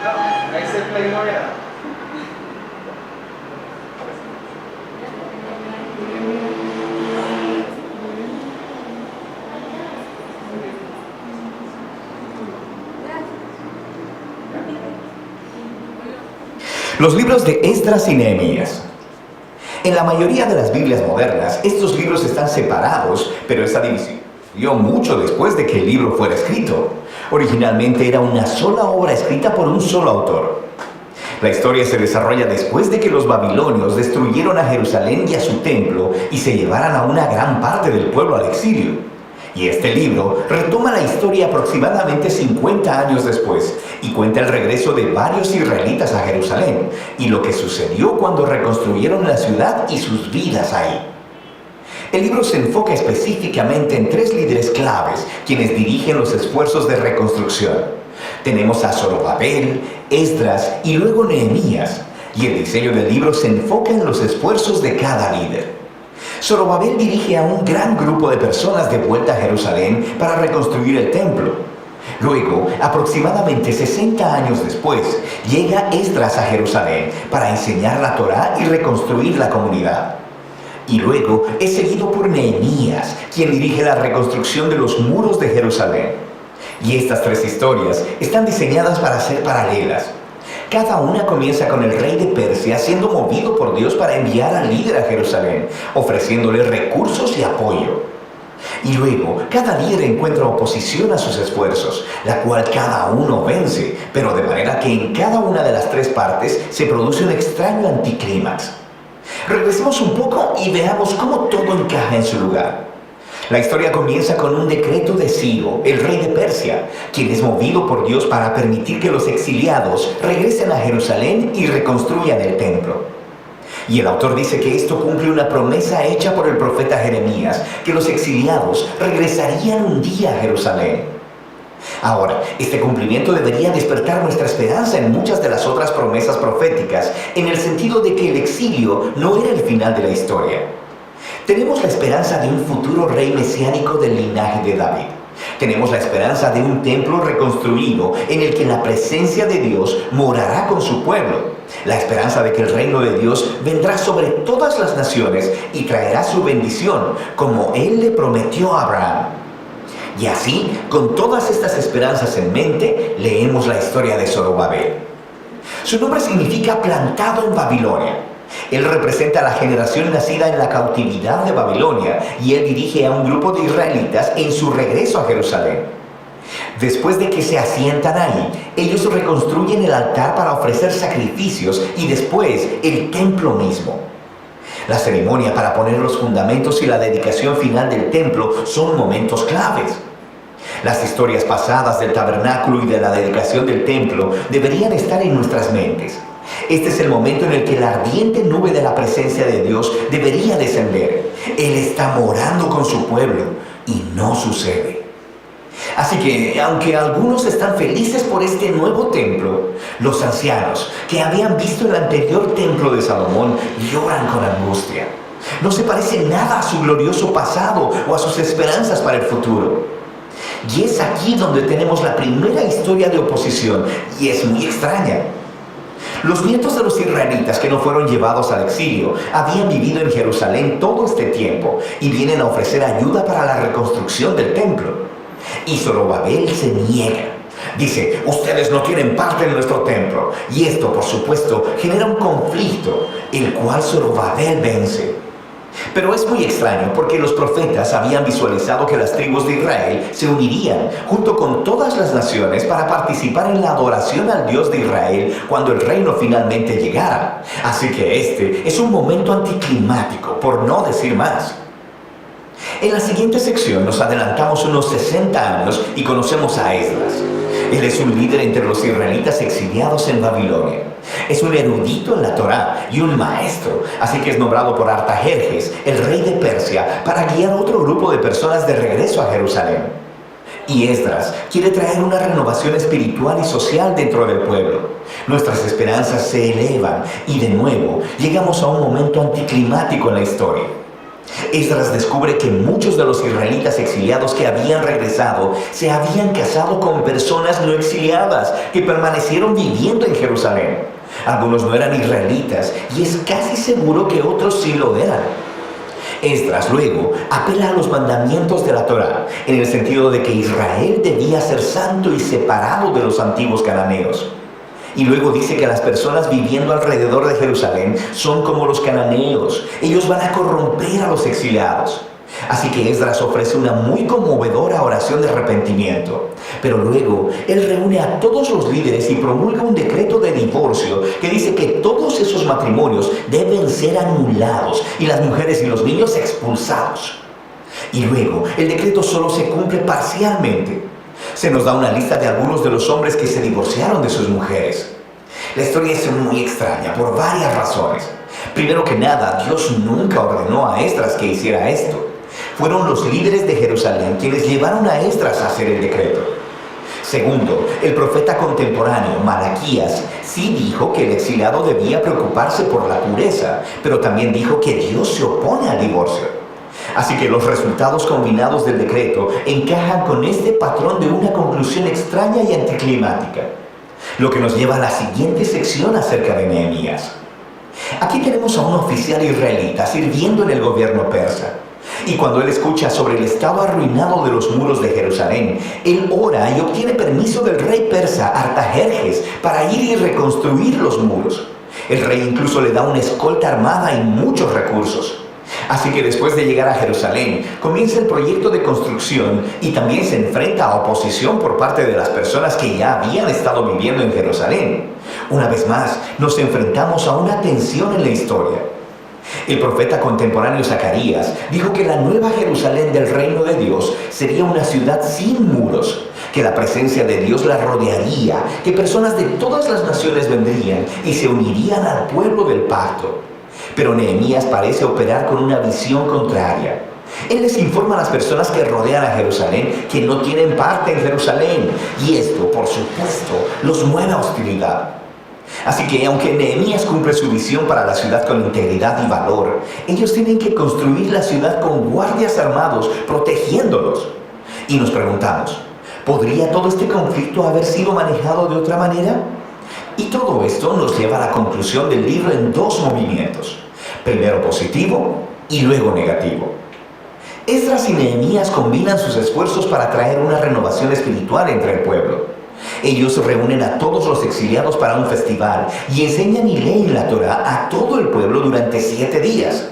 No, ese play no era. Los libros de Esdras y Nehemías. En la mayoría de las Biblias modernas, estos libros están separados, pero esta división dio mucho después de que el libro fuera escrito. Originalmente era una sola obra escrita por un solo autor. La historia se desarrolla después de que los babilonios destruyeron a Jerusalén y a su templo y se llevaran a una gran parte del pueblo al exilio. Y este libro retoma la historia aproximadamente 50 años después y cuenta el regreso de varios israelitas a Jerusalén y lo que sucedió cuando reconstruyeron la ciudad y sus vidas ahí. El libro se enfoca específicamente en 3 líderes claves quienes dirigen los esfuerzos de reconstrucción. Tenemos a Zorobabel, Esdras y luego Nehemías, y el diseño del libro se enfoca en los esfuerzos de cada líder. Zorobabel dirige a un gran grupo de personas de vuelta a Jerusalén para reconstruir el templo. Luego, aproximadamente 60 años después, llega Esdras a Jerusalén para enseñar la Torá y reconstruir la comunidad. Y luego es seguido por Nehemías, quien dirige la reconstrucción de los muros de Jerusalén. Y estas 3 historias están diseñadas para ser paralelas. Cada una comienza con el rey de Persia siendo movido por Dios para enviar al líder a Jerusalén, ofreciéndole recursos y apoyo. Y luego, cada líder encuentra oposición a sus esfuerzos, la cual cada uno vence, pero de manera que en cada una de las 3 partes se produce un extraño anticlímax. Regresemos un poco y veamos cómo todo encaja en su lugar. La historia comienza con un decreto de Ciro, el rey de Persia, quien es movido por Dios para permitir que los exiliados regresen a Jerusalén y reconstruyan el templo. Y el autor dice que esto cumple una promesa hecha por el profeta Jeremías, que los exiliados regresarían un día a Jerusalén. Ahora, este cumplimiento debería despertar nuestra esperanza en muchas de las otras promesas proféticas, en el sentido de que el exilio no era el final de la historia. Tenemos la esperanza de un futuro rey mesiánico del linaje de David. Tenemos la esperanza de un templo reconstruido en el que la presencia de Dios morará con su pueblo. La esperanza de que el reino de Dios vendrá sobre todas las naciones y traerá su bendición, como Él le prometió a Abraham. Y así, con todas estas esperanzas en mente, leemos la historia de Zorobabel. Su nombre significa plantado en Babilonia. Él representa a la generación nacida en la cautividad de Babilonia y él dirige a un grupo de israelitas en su regreso a Jerusalén. Después de que se asientan ahí, ellos reconstruyen el altar para ofrecer sacrificios y después el templo mismo. La ceremonia para poner los fundamentos y la dedicación final del templo son momentos claves. Las historias pasadas del tabernáculo y de la dedicación del templo deberían estar en nuestras mentes. Este es el momento en el que la ardiente nube de la presencia de Dios debería descender. Él está morando con su pueblo y no sucede. Así que, aunque algunos están felices por este nuevo templo, los ancianos que habían visto el anterior templo de Salomón lloran con angustia. No se parece nada a su glorioso pasado o a sus esperanzas para el futuro. Y es aquí donde tenemos la primera historia de oposición, y es muy extraña. Los nietos de los israelitas que no fueron llevados al exilio habían vivido en Jerusalén todo este tiempo y vienen a ofrecer ayuda para la reconstrucción del templo. Y Zorobabel se niega. Dice, ustedes no tienen parte en nuestro templo. Y esto, por supuesto, genera un conflicto, el cual Zorobabel vence. Pero es muy extraño porque los profetas habían visualizado que las tribus de Israel se unirían junto con todas las naciones para participar en la adoración al Dios de Israel cuando el reino finalmente llegara. Así que este es un momento anticlimático, por no decir más. En la siguiente sección nos adelantamos unos 60 años y conocemos a Esdras. Él es un líder entre los israelitas exiliados en Babilonia. Es un erudito en la Torá y un maestro, así que es nombrado por Artajerjes, el rey de Persia, para guiar a otro grupo de personas de regreso a Jerusalén. Y Esdras quiere traer una renovación espiritual y social dentro del pueblo. Nuestras esperanzas se elevan y de nuevo llegamos a un momento anticlimático en la historia. Esdras descubre que muchos de los israelitas exiliados que habían regresado se habían casado con personas no exiliadas que permanecieron viviendo en Jerusalén. Algunos no eran israelitas y es casi seguro que otros sí lo eran. Esdras luego apela a los mandamientos de la Torá, en el sentido de que Israel debía ser santo y separado de los antiguos cananeos. Y luego dice que las personas viviendo alrededor de Jerusalén son como los cananeos. Ellos van a corromper a los exiliados. Así que Esdras ofrece una muy conmovedora oración de arrepentimiento. Pero luego él reúne a todos los líderes y promulga un decreto de divorcio que dice que todos esos matrimonios deben ser anulados y las mujeres y los niños expulsados. Y luego el decreto solo se cumple parcialmente. Se nos da una lista de algunos de los hombres que se divorciaron de sus mujeres. La historia es muy extraña por varias razones. Primero que nada, Dios nunca ordenó a Esdras que hiciera esto. Fueron los líderes de Jerusalén quienes llevaron a Esdras a hacer el decreto. Segundo, el profeta contemporáneo, Malaquías, sí dijo que el exiliado debía preocuparse por la pureza, pero también dijo que Dios se opone al divorcio. Así que los resultados combinados del decreto encajan con este patrón de una conclusión extraña y anticlimática. Lo que nos lleva a la siguiente sección acerca de Nehemías. Aquí tenemos a un oficial israelita sirviendo en el gobierno persa. Y cuando él escucha sobre el estado arruinado de los muros de Jerusalén, él ora y obtiene permiso del rey persa Artajerjes para ir y reconstruir los muros. El rey incluso le da una escolta armada y muchos recursos. Así que después de llegar a Jerusalén, comienza el proyecto de construcción y también se enfrenta a oposición por parte de las personas que ya habían estado viviendo en Jerusalén. Una vez más, nos enfrentamos a una tensión en la historia. El profeta contemporáneo Zacarías dijo que la nueva Jerusalén del reino de Dios sería una ciudad sin muros, que la presencia de Dios la rodearía, que personas de todas las naciones vendrían y se unirían al pueblo del pacto. Pero Nehemías parece operar con una visión contraria. Él les informa a las personas que rodean a Jerusalén que no tienen parte en Jerusalén, y esto, por supuesto, los mueve a hostilidad. Así que aunque Nehemías cumple su visión para la ciudad con integridad y valor, ellos tienen que construir la ciudad con guardias armados protegiéndolos. Y nos preguntamos, ¿podría todo este conflicto haber sido manejado de otra manera? Y todo esto nos lleva a la conclusión del libro en dos movimientos. Primero positivo y luego negativo. Esdras y Nehemías combinan sus esfuerzos para traer una renovación espiritual entre el pueblo. Ellos reúnen a todos los exiliados para un festival y enseñan y leen la Torá a todo el pueblo durante 7 días.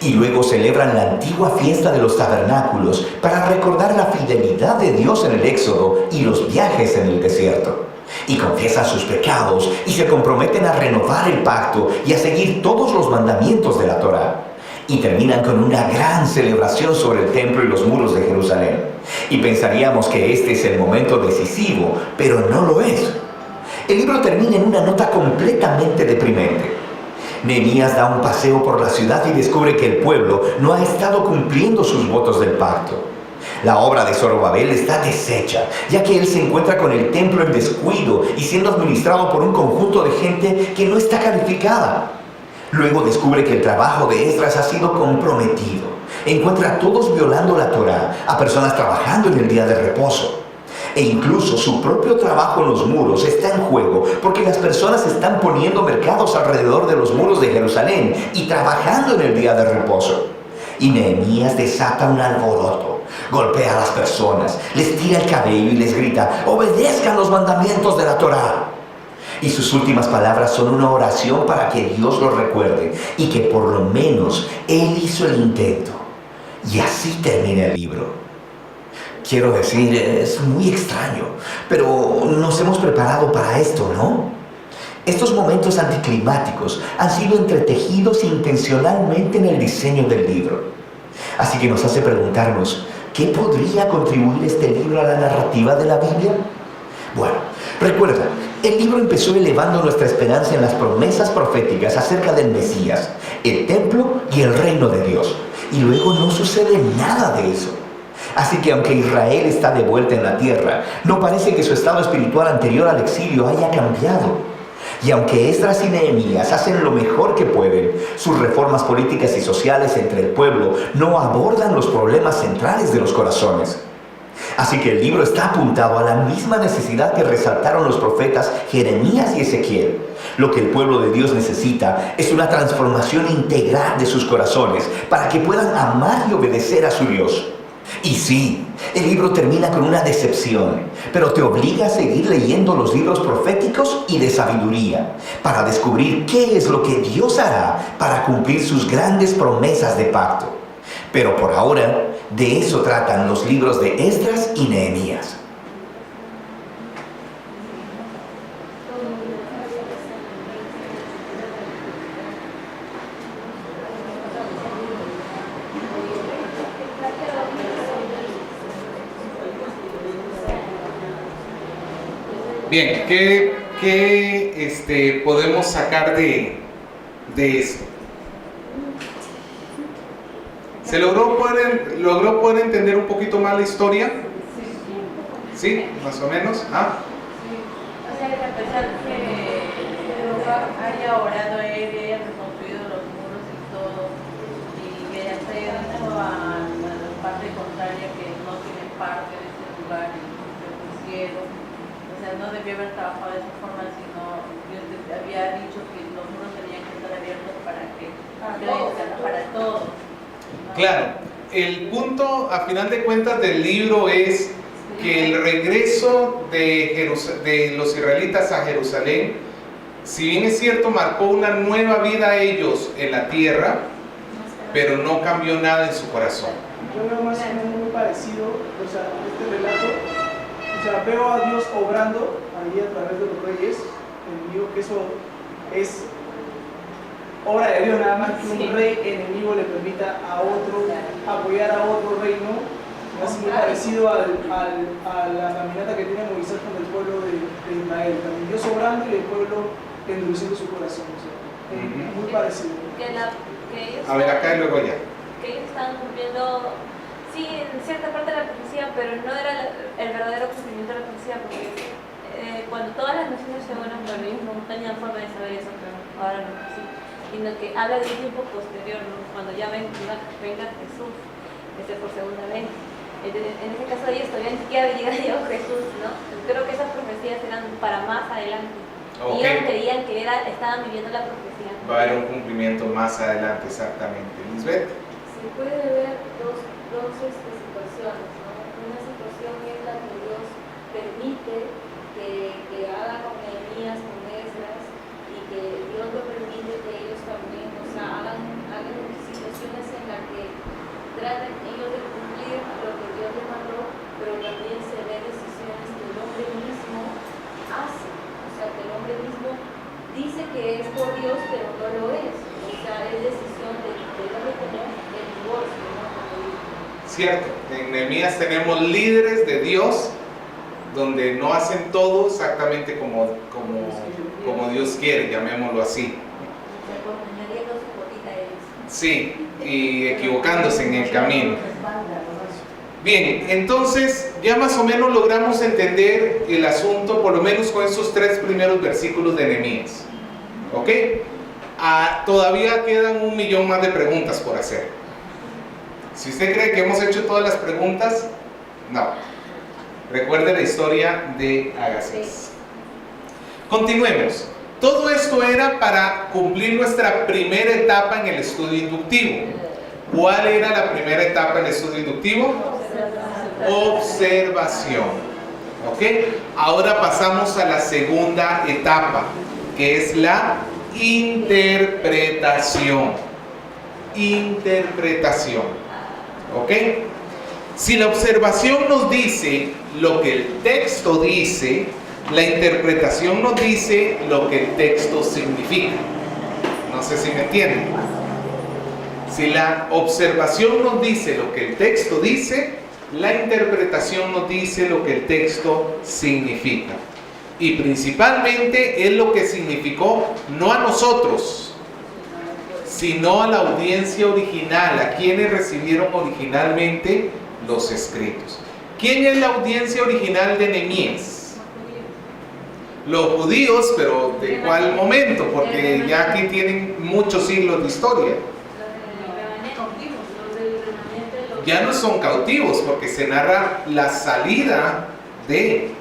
Y luego celebran la antigua fiesta de los tabernáculos para recordar la fidelidad de Dios en el Éxodo y los viajes en el desierto. Y confiesan sus pecados y se comprometen a renovar el pacto y a seguir todos los mandamientos de la Torá. Y terminan con una gran celebración sobre el templo y los muros de Jerusalén. Y pensaríamos que este es el momento decisivo, pero no lo es. El libro termina en una nota completamente deprimente. Nehemías da un paseo por la ciudad y descubre que el pueblo no ha estado cumpliendo sus votos del pacto. La obra de Zorobabel está deshecha, ya que él se encuentra con el templo en descuido y siendo administrado por un conjunto de gente que no está calificada. Luego descubre que el trabajo de Esdras ha sido comprometido. Encuentra a todos violando la Torá, a personas trabajando en el día de reposo. E incluso su propio trabajo en los muros está en juego, porque las personas están poniendo mercados alrededor de los muros de Jerusalén y trabajando en el día de reposo. Y Nehemías desata un alboroto, golpea a las personas, les tira el cabello y les grita: obedezcan los mandamientos de la Torá. Y sus últimas palabras son una oración para que Dios lo recuerde y que por lo menos Él hizo el intento. Y así termina el libro. Quiero decir, es muy extraño, pero nos hemos preparado para esto, ¿no? Estos momentos anticlimáticos han sido entretejidos intencionalmente en el diseño del libro. Así que nos hace preguntarnos, ¿qué podría contribuir este libro a la narrativa de la Biblia? Bueno, recuerda, el libro empezó elevando nuestra esperanza en las promesas proféticas acerca del Mesías, el templo y el reino de Dios. Y luego no sucede nada de eso. Así que aunque Israel está de vuelta en la tierra, no parece que su estado espiritual anterior al exilio haya cambiado. Y aunque Esdras y Nehemías hacen lo mejor que pueden, sus reformas políticas y sociales entre el pueblo no abordan los problemas centrales de los corazones. Así que el libro está apuntado a la misma necesidad que resaltaron los profetas Jeremías y Ezequiel. Lo que el pueblo de Dios necesita es una transformación integral de sus corazones para que puedan amar y obedecer a su Dios. Y sí, el libro termina con una decepción, pero te obliga a seguir leyendo los libros proféticos y de sabiduría para descubrir qué es lo que Dios hará para cumplir sus grandes promesas de pacto. Pero por ahora, de eso tratan los libros de Esdras y Nehemías. Bien, ¿qué podemos sacar de esto? ¿Se logró poder entender un poquito más la historia? ¿Sí? ¿Más o menos? ¿Ah? O sea, a pesar que Jehová haya orado a él y haya reconstruido los muros y todo, y que haya traído a la parte contraria que no tiene parte de este lugar y se pusieron, o sea, no debió haber trabajado de esa forma, sino Dios había dicho que los muros tenían que estar abiertos para todos. Claro, el punto a final de cuentas del libro es que el regreso de los israelitas a Jerusalén, si bien es cierto, marcó una nueva vida a ellos en la tierra, pero no cambió nada en su corazón. Yo veo más o menos muy parecido, o sea, este relato, o sea, veo a Dios obrando ahí a través de los reyes, enemigo, que eso es obra de Dios, nada más que un rey enemigo le permita a otro apoyar a otro reino. Es muy parecido a la caminata que tiene Moisés con el pueblo de Israel. También Dios obrando y el pueblo endureciendo su corazón. O sea, muy parecido. A ver, acá y luego allá. Que ellos estaban cumpliendo, sí, en cierta parte de la profecía, pero no era el verdadero cumplimiento de la profecía, porque cuando todas las naciones se unen, bueno, ellos no tenían forma de saber eso, pero ahora no es así. Sino que habla de un tiempo posterior, ¿no? Cuando ya venga Jesús por segunda vez. En este caso ellos todavía ni siquiera había llegado Jesús, ¿no? Creo que esas profecías eran para más adelante. Y ellos creían que estaban viviendo la profecía. Va a haber un cumplimiento más adelante, exactamente. Lisbeth. Se puede ver dos situaciones, ¿no? Una situación es la que Dios permite que hagan con Nehemías, con Esdras, y que Dios lo permite que ellos también, o sea, hagan situaciones en las que traten ellos de cumplir lo que Dios les mandó, pero también se ven decisiones que el hombre mismo hace, o sea, que el hombre mismo dice que es por Dios, pero no lo es, o sea, es decisión del hombre común, del divorcio, ¿no? Cierto, en Nehemías tenemos líderes de Dios donde no hacen todo exactamente como Dios quiere, llamémoslo así. Sí, y equivocándose en el camino. Bien, entonces ya más o menos logramos entender el asunto, por lo menos con esos 3 primeros versículos de Nehemías. ¿Ok? Todavía quedan 1.000.000 más de preguntas por hacer. Si usted cree que hemos hecho todas las preguntas, no. Recuerde la historia de Agasías. Continuemos. Todo esto era para cumplir nuestra primera etapa en el estudio inductivo. ¿Cuál era la primera etapa en el estudio inductivo? Observación. ¿Ok? Ahora pasamos a la segunda etapa, que es la interpretación. Interpretación. ¿Ok? Si la observación nos dice lo que el texto dice, la interpretación nos dice lo que el texto significa. No sé si me entienden. Si la observación nos dice lo que el texto dice, la interpretación nos dice lo que el texto significa. Y principalmente es lo que significó no a nosotros, sino a la audiencia original, a quienes recibieron originalmente los escritos. ¿Quién es la audiencia original de Nehemías? Los judíos, pero ¿de cuál momento? Porque ya aquí tienen muchos siglos de historia. Ya no son cautivos, porque se narra la salida de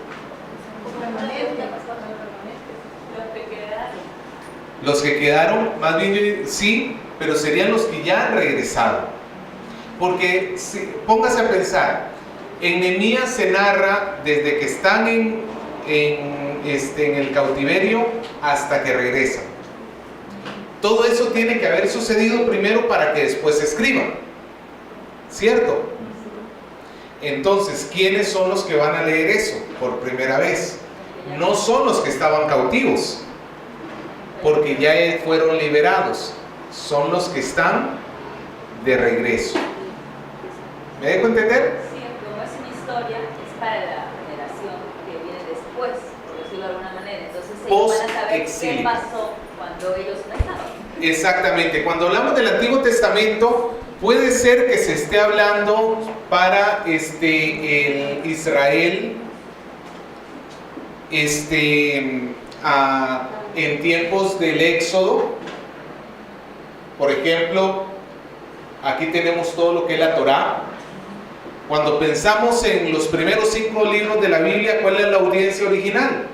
los que quedaron, más bien sí, pero serían los que ya han regresado. Porque póngase a pensar, en Nehemías se narra desde que están en el cautiverio hasta que regresan. Todo eso tiene que haber sucedido primero para que después se escriban, ¿cierto? Entonces, ¿quiénes son los que van a leer eso por primera vez? No son los que estaban cautivos, porque ya fueron liberados. Son los que están de regreso. ¿Me dejo entender? Sí, como es una historia, es para la generación que viene después, por decirlo de alguna manera. Entonces ellos van a saber qué pasó cuando ellos no estaban. Exactamente. Cuando hablamos del Antiguo Testamento, puede ser que se esté hablando para el Israel en tiempos del Éxodo. Por ejemplo, aquí tenemos todo lo que es la Torá. Cuando pensamos en los primeros 5 libros de la Biblia, ¿cuál es la audiencia original?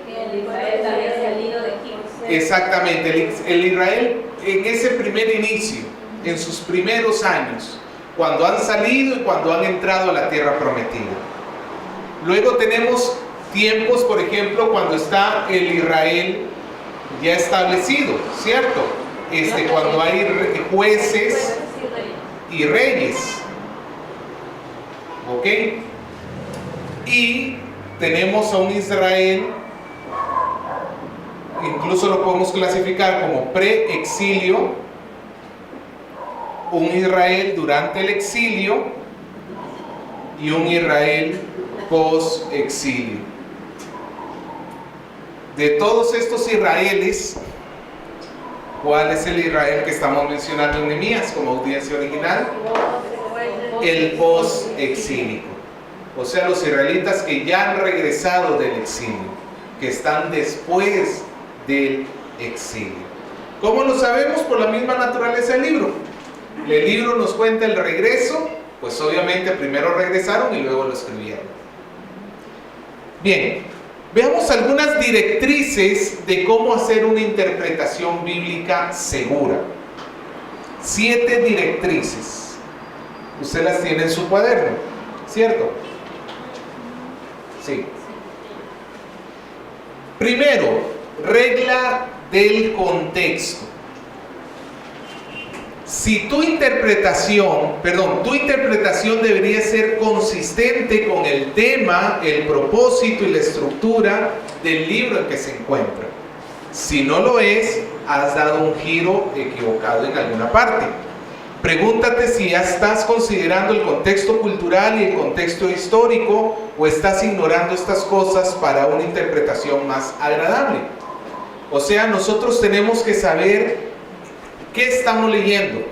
El Israel había salido de Egipto. Exactamente, el Israel en ese primer inicio, en sus primeros años, cuando han salido y cuando han entrado a la tierra prometida. Luego tenemos tiempos, por ejemplo, cuando está el Israel ya establecido, ¿cierto? Cuando hay jueces y reyes. ¿Ok? Y tenemos a un Israel, incluso lo podemos clasificar como pre-exilio, un Israel durante el exilio y un Israel post-exilio. De todos estos Israeles, ¿cuál es el Israel que estamos mencionando en Nehemías como audiencia original? El post-exílico. O sea, los israelitas que ya han regresado del exilio, que están después del exilio. ¿Cómo lo sabemos? Por la misma naturaleza del libro. El libro nos cuenta el regreso, pues obviamente primero regresaron y luego lo escribieron. Bien, veamos algunas directrices de cómo hacer una interpretación bíblica segura. 7 directrices. Usted las tiene en su cuaderno, ¿cierto? Sí. Primero, regla del contexto. Si tu interpretación debería ser consistente con el tema, el propósito y la estructura del libro en que se encuentra. Si no lo es, has dado un giro equivocado en alguna parte. Pregúntate si ya estás considerando el contexto cultural y el contexto histórico o estás ignorando estas cosas para una interpretación más agradable. O sea, nosotros tenemos que saber qué estamos leyendo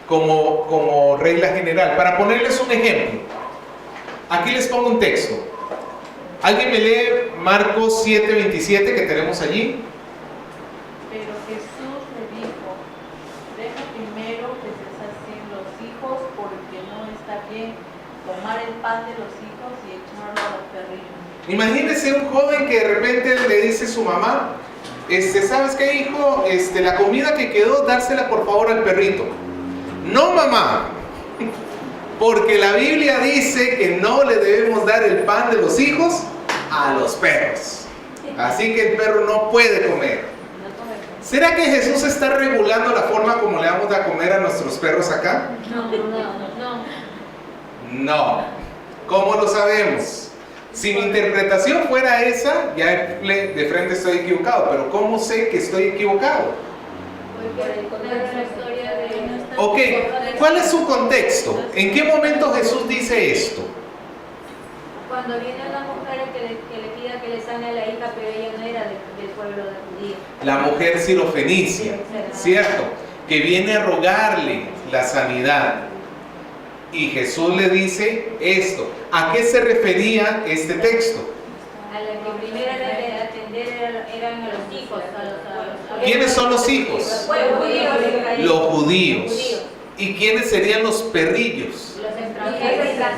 como regla general. Para ponerles un ejemplo, aquí les pongo un texto. ¿Alguien me lee Marcos 7:27 que tenemos allí? Pero Jesús le dijo: deja primero que se sacien los hijos, porque no está bien tomar el pan de los hijos y Imagínese un joven que de repente le dice a su mamá, ¿sabes qué, hijo? La comida que quedó, dársela por favor al perrito. No, mamá, porque la Biblia dice que no le debemos dar el pan de los hijos a los perros. Así que el perro no puede comer. ¿Será que Jesús está regulando la forma como le vamos a comer a nuestros perros acá? No. ¿Cómo lo sabemos? Si mi interpretación fuera esa, ya de frente estoy equivocado. Pero ¿cómo sé que estoy equivocado? Ok, ¿cuál es su contexto? ¿En qué momento Jesús dice esto? Cuando viene una mujer que le pida que le sane a la hija, pero ella no era del pueblo de judío. La mujer sirofenicia, ¿cierto? Que viene a rogarle la sanidad. Y Jesús le dice esto. ¿A qué se refería este texto? A la que primero era de atender eran a los hijos. ¿Quiénes son los hijos? Los judíos. ¿Y quiénes serían los perrillos?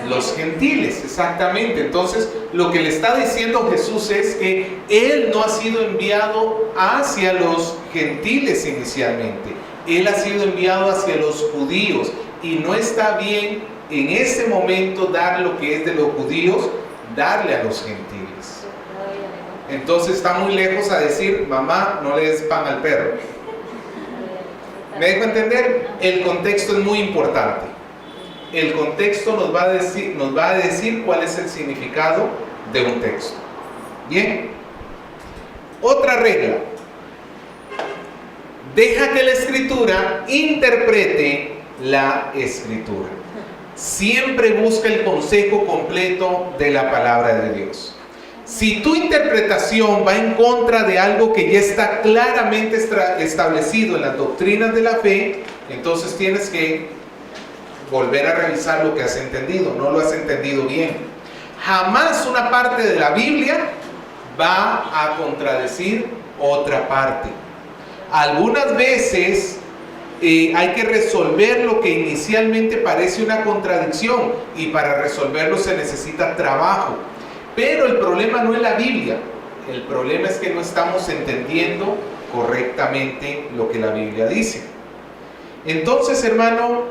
Los gentiles, exactamente. Entonces, lo que le está diciendo Jesús es que Él no ha sido enviado hacia los gentiles inicialmente. Él ha sido enviado hacia los judíos. Y no está bien en ese momento dar lo que es de los judíos, darle a los gentiles. Entonces está muy lejos a decir, mamá, no le des pan al perro. ¿Me dejo entender? El contexto es muy importante. El contexto nos va a decir cuál es el significado de un texto. Bien. Otra regla. Deja que la Escritura interprete la Escritura. Siempre busca el consejo completo de la palabra de Dios. Si tu interpretación va en contra de algo que ya está claramente establecido en las doctrinas de la fe, entonces tienes que volver a revisar lo que has entendido. No lo has entendido bien. Jamás una parte de la Biblia va a contradecir otra parte. Algunas veces hay que resolver lo que inicialmente parece una contradicción, y para resolverlo se necesita trabajo. Pero el problema no es la Biblia, el problema es que no estamos entendiendo correctamente lo que la Biblia dice. Entonces, hermano,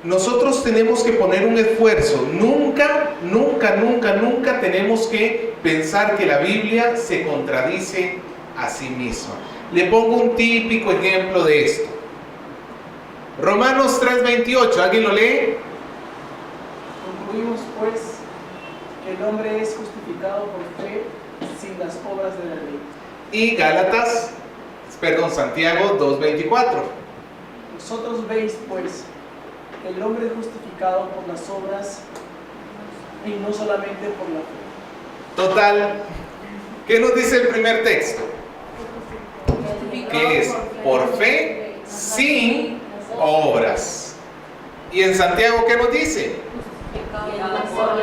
nosotros tenemos que poner un esfuerzo. Nunca tenemos que pensar que la Biblia se contradice a sí misma. Le pongo un típico ejemplo de esto. Romanos 3:28, ¿alguien lo lee? Concluimos pues que el hombre es justificado por fe sin las obras de la ley. Y Santiago 2:24. Vosotros veis pues que el hombre es justificado por las obras y no solamente por la fe. Total, ¿qué nos dice el primer texto? Que es por fe sin obras. Y en Santiago, ¿qué nos dice?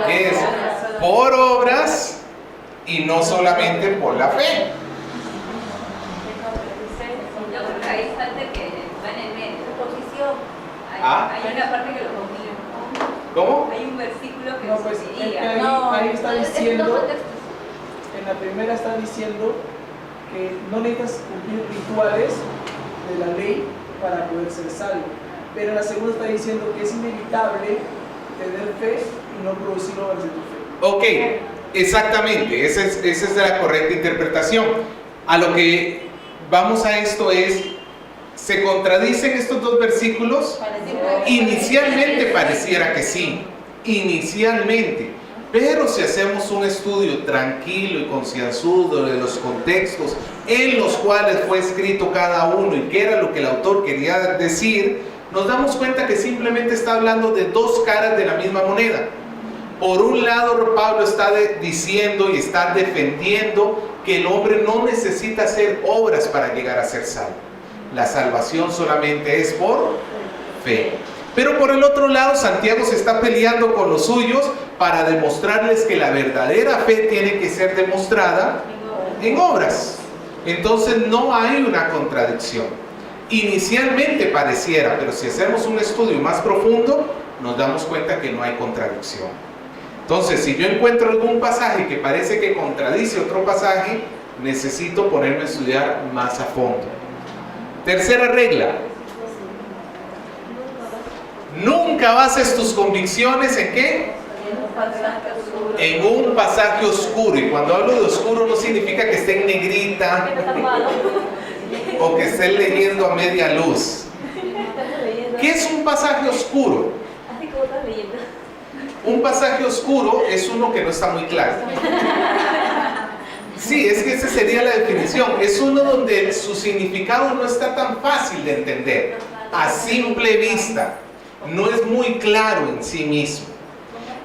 Que es por obras y no solamente por la fe. Yo creo que hay parte que va en el medio. Hay una parte que lo confunde. ¿Cómo? Hay un versículo que No, pues ahí está diciendo, en la primera está diciendo que no necesitas cumplir rituales de la ley para poder ser salvo, pero en la segunda está diciendo que es inevitable tener fe y no producir obras de tu fe. Ok, exactamente, esa es la correcta interpretación. A lo que vamos a esto es, ¿se contradicen estos dos versículos? Inicialmente pareciera que sí, inicialmente, pero si hacemos un estudio tranquilo y concienzudo de los contextos en los cuales fue escrito cada uno y qué era lo que el autor quería decir, nos damos cuenta que simplemente está hablando de dos caras de la misma moneda. Por un lado, Pablo está diciendo y está defendiendo que el hombre no necesita hacer obras para llegar a ser salvo. La salvación solamente es por fe. Pero por el otro lado, Santiago se está peleando con los suyos para demostrarles que la verdadera fe tiene que ser demostrada en obras. Entonces no hay una contradicción. Inicialmente pareciera, pero si hacemos un estudio más profundo, nos damos cuenta que no hay contradicción. Entonces, si yo encuentro algún pasaje que parece que contradice otro pasaje, necesito ponerme a estudiar más a fondo. Tercera regla. Nunca bases tus convicciones ¿en qué? En un pasaje oscuro. Y cuando hablo de oscuro no significa que esté en negrita o que esté leyendo a media luz. ¿Qué es un pasaje oscuro? Así como estás leyendo. Un pasaje oscuro es uno que no está muy claro. Sí, es que esa sería la definición. Es uno donde su significado no está tan fácil de entender. A simple vista. No es muy claro en sí mismo.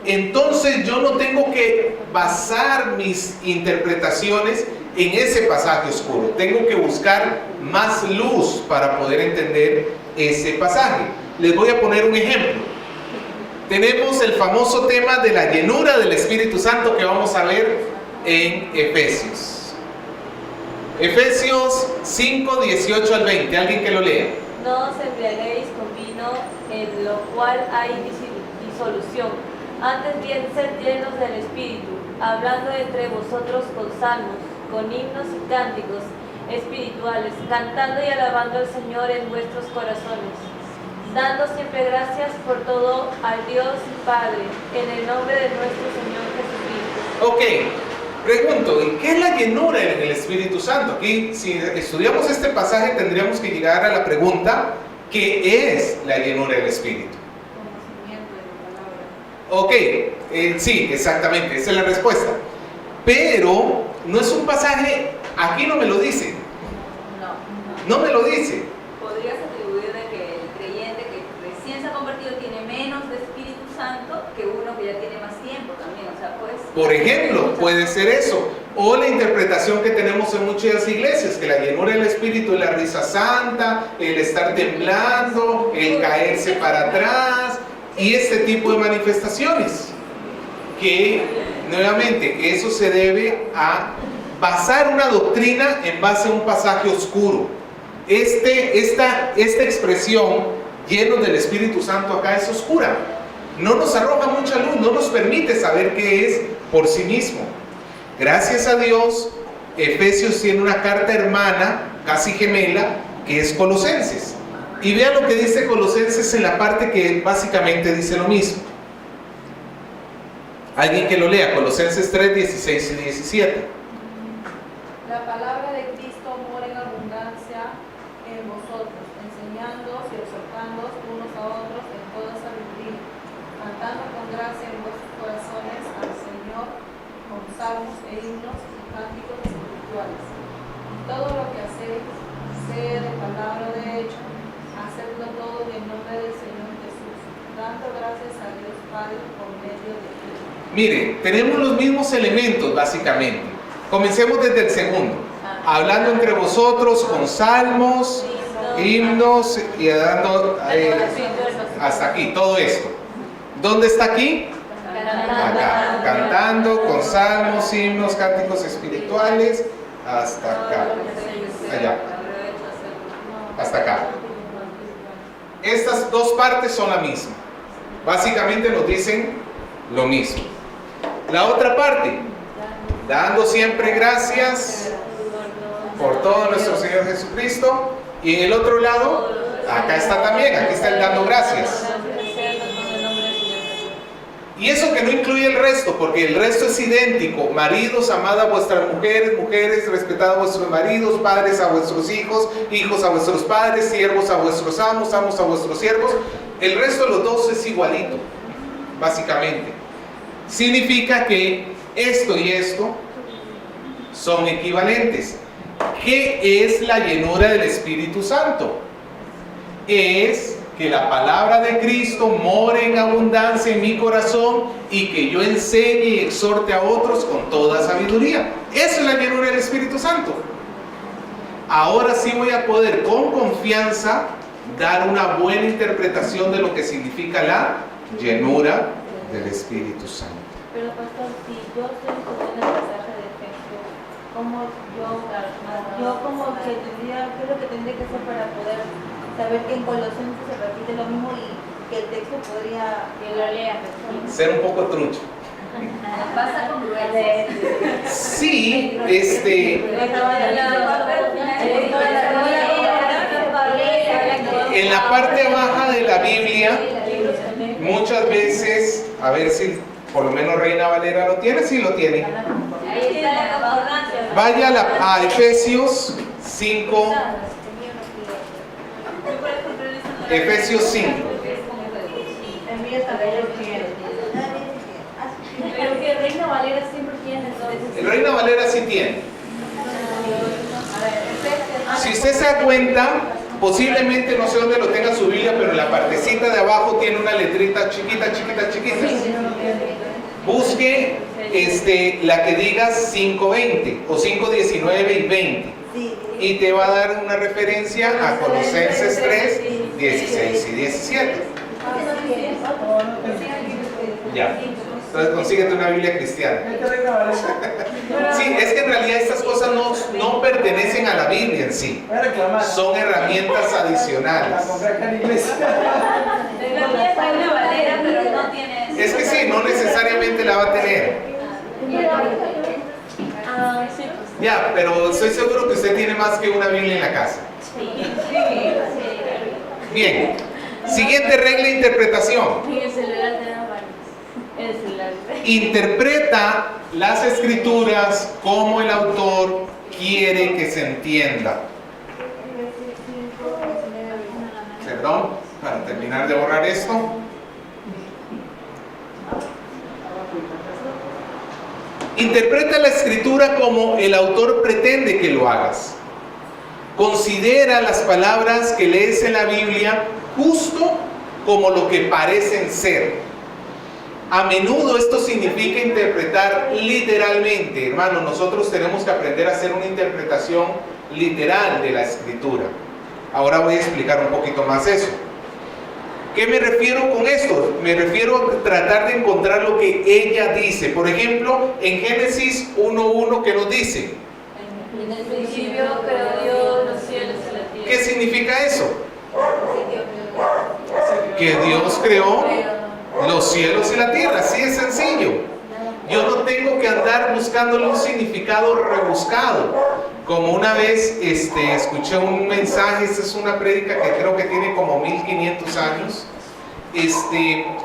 Entonces yo no tengo que basar mis interpretaciones en ese pasaje oscuro. Tengo que buscar más luz para poder entender ese pasaje. Les voy a poner un ejemplo. Tenemos el famoso tema de la llenura del Espíritu Santo que vamos a ver en Efesios. Efesios 5, 18 al 20. ¿Alguien que lo lea? No os embriaguéis con vino, en lo cual hay disolución. Antes bien, sed llenos del Espíritu, hablando entre vosotros con salmos, con himnos y cánticos espirituales, cantando y alabando al Señor en vuestros corazones, dando siempre gracias por todo al Dios y Padre, en el nombre de nuestro Señor Jesucristo. Ok, pregunto, ¿y qué es la llenura en el Espíritu Santo? Aquí, si estudiamos este pasaje, tendríamos que llegar a la pregunta, ¿qué es la llenura del Espíritu? Ok, sí, exactamente, esa es la respuesta. Pero no es un pasaje, aquí no me lo dice. No me lo dice. Podrías atribuirle que el creyente que recién se ha convertido tiene menos de Espíritu Santo que uno que ya tiene más tiempo también, o sea, pues... Por ejemplo, puede ser eso. O la interpretación que tenemos en muchas iglesias, que la llenura del Espíritu es la risa santa, el estar temblando, el caerse para atrás, y este tipo de manifestaciones. Que, nuevamente, eso se debe a basar una doctrina en base a un pasaje oscuro. Esta expresión, lleno del Espíritu Santo, acá es oscura. No nos arroja mucha luz, no nos permite saber qué es por sí mismo. Gracias a Dios, Efesios tiene una carta hermana, casi gemela, que es Colosenses. Y vean lo que dice Colosenses en la parte que básicamente dice lo mismo. Alguien que lo lea, Colosenses 3, 16 y 17. La palabra de Cristo mora en abundancia en vosotros, enseñándoos y exhortándoos unos a otros en toda sabiduría, cantando con gracia en vuestros corazones al Señor con salmos e himnos y cánticos espirituales. Y todo lo que hacéis, sea de palabra o de hecho, hacedlo todo en nombre del Señor Jesús, dando gracias a Dios Padre por medio de Cristo. Mire, tenemos los mismos elementos básicamente. Comencemos desde el segundo. Hablando entre vosotros con salmos, himnos y dando hasta aquí, todo esto. ¿Dónde está aquí? Acá, cantando con salmos, himnos, cánticos espirituales, hasta acá, allá, hasta acá. Estas dos partes son la misma. Básicamente nos dicen lo mismo. La otra parte, dando siempre gracias por todo nuestro Señor Jesucristo. Y en el otro lado, acá está también, aquí está el dando gracias. Y eso que no incluye el resto, porque el resto es idéntico. Maridos, amad a vuestras mujeres, mujeres, respetad a vuestros maridos, padres a vuestros hijos, hijos a vuestros padres, siervos a vuestros amos, amos a vuestros siervos. El resto de los dos es igualito, básicamente. Significa que esto y esto son equivalentes. ¿Qué es la llenura del Espíritu Santo? Es que la palabra de Cristo more en abundancia en mi corazón y que yo enseñe y exhorte a otros con toda sabiduría. Esa es la llenura del Espíritu Santo. Ahora sí voy a poder con confianza dar una buena interpretación de lo que significa la llenura del Espíritu Santo. Pero pastor, si yo estoy estudiando el pasaje de Efesios, ¿cómo yo como que tendría, qué es lo que tendría que hacer para poder saber que en Colosenses se repite lo mismo y que el texto podría... Que lo lea. Ser un poco trucho. Pasa congruencia. Sí, en la parte baja de la Biblia, muchas veces, a ver si por lo menos Reina Valera lo tiene, sí lo tiene. Vaya a Efesios 5. Efesios 5. Pero que Reina Valera siempre tiene, entonces. El Reina Valera sí tiene. Si usted se da cuenta, posiblemente no sé dónde lo tenga su Biblia, pero en la partecita de abajo tiene una letrita chiquita, chiquita, chiquita. Busque la que diga 5:20 o 5:19 y 20. Y te va a dar una referencia a Colosenses 3, 16 y 17. Ya. Entonces consíguete una Biblia cristiana. Sí, es que en realidad estas cosas no pertenecen a la Biblia en sí. Son herramientas adicionales. Es que sí, no necesariamente la va a tener. Ya, pero estoy seguro que usted tiene más que una Biblia en la casa. Bien. Siguiente regla de interpretación. Interpreta las escrituras como el autor quiere que se entienda. Perdón, para terminar de borrar esto. Interpreta la escritura como el autor pretende que lo hagas. Considera las palabras que lees en la Biblia justo como lo que parecen ser. A menudo esto significa interpretar literalmente. Hermano, nosotros tenemos que aprender a hacer una interpretación literal de la escritura. Ahora voy a explicar un poquito más eso. ¿Qué me refiero con esto? Me refiero a tratar de encontrar lo que ella dice. Por ejemplo, en Génesis 1:1, ¿qué nos dice? En el principio creó Dios los cielos y la tierra. ¿Qué significa eso? Que Dios creó los cielos y la tierra, así es sencillo. Yo no tengo que andar buscándole un significado rebuscado. Como una vez escuché un mensaje, esta es una prédica que creo que tiene como 1500 años,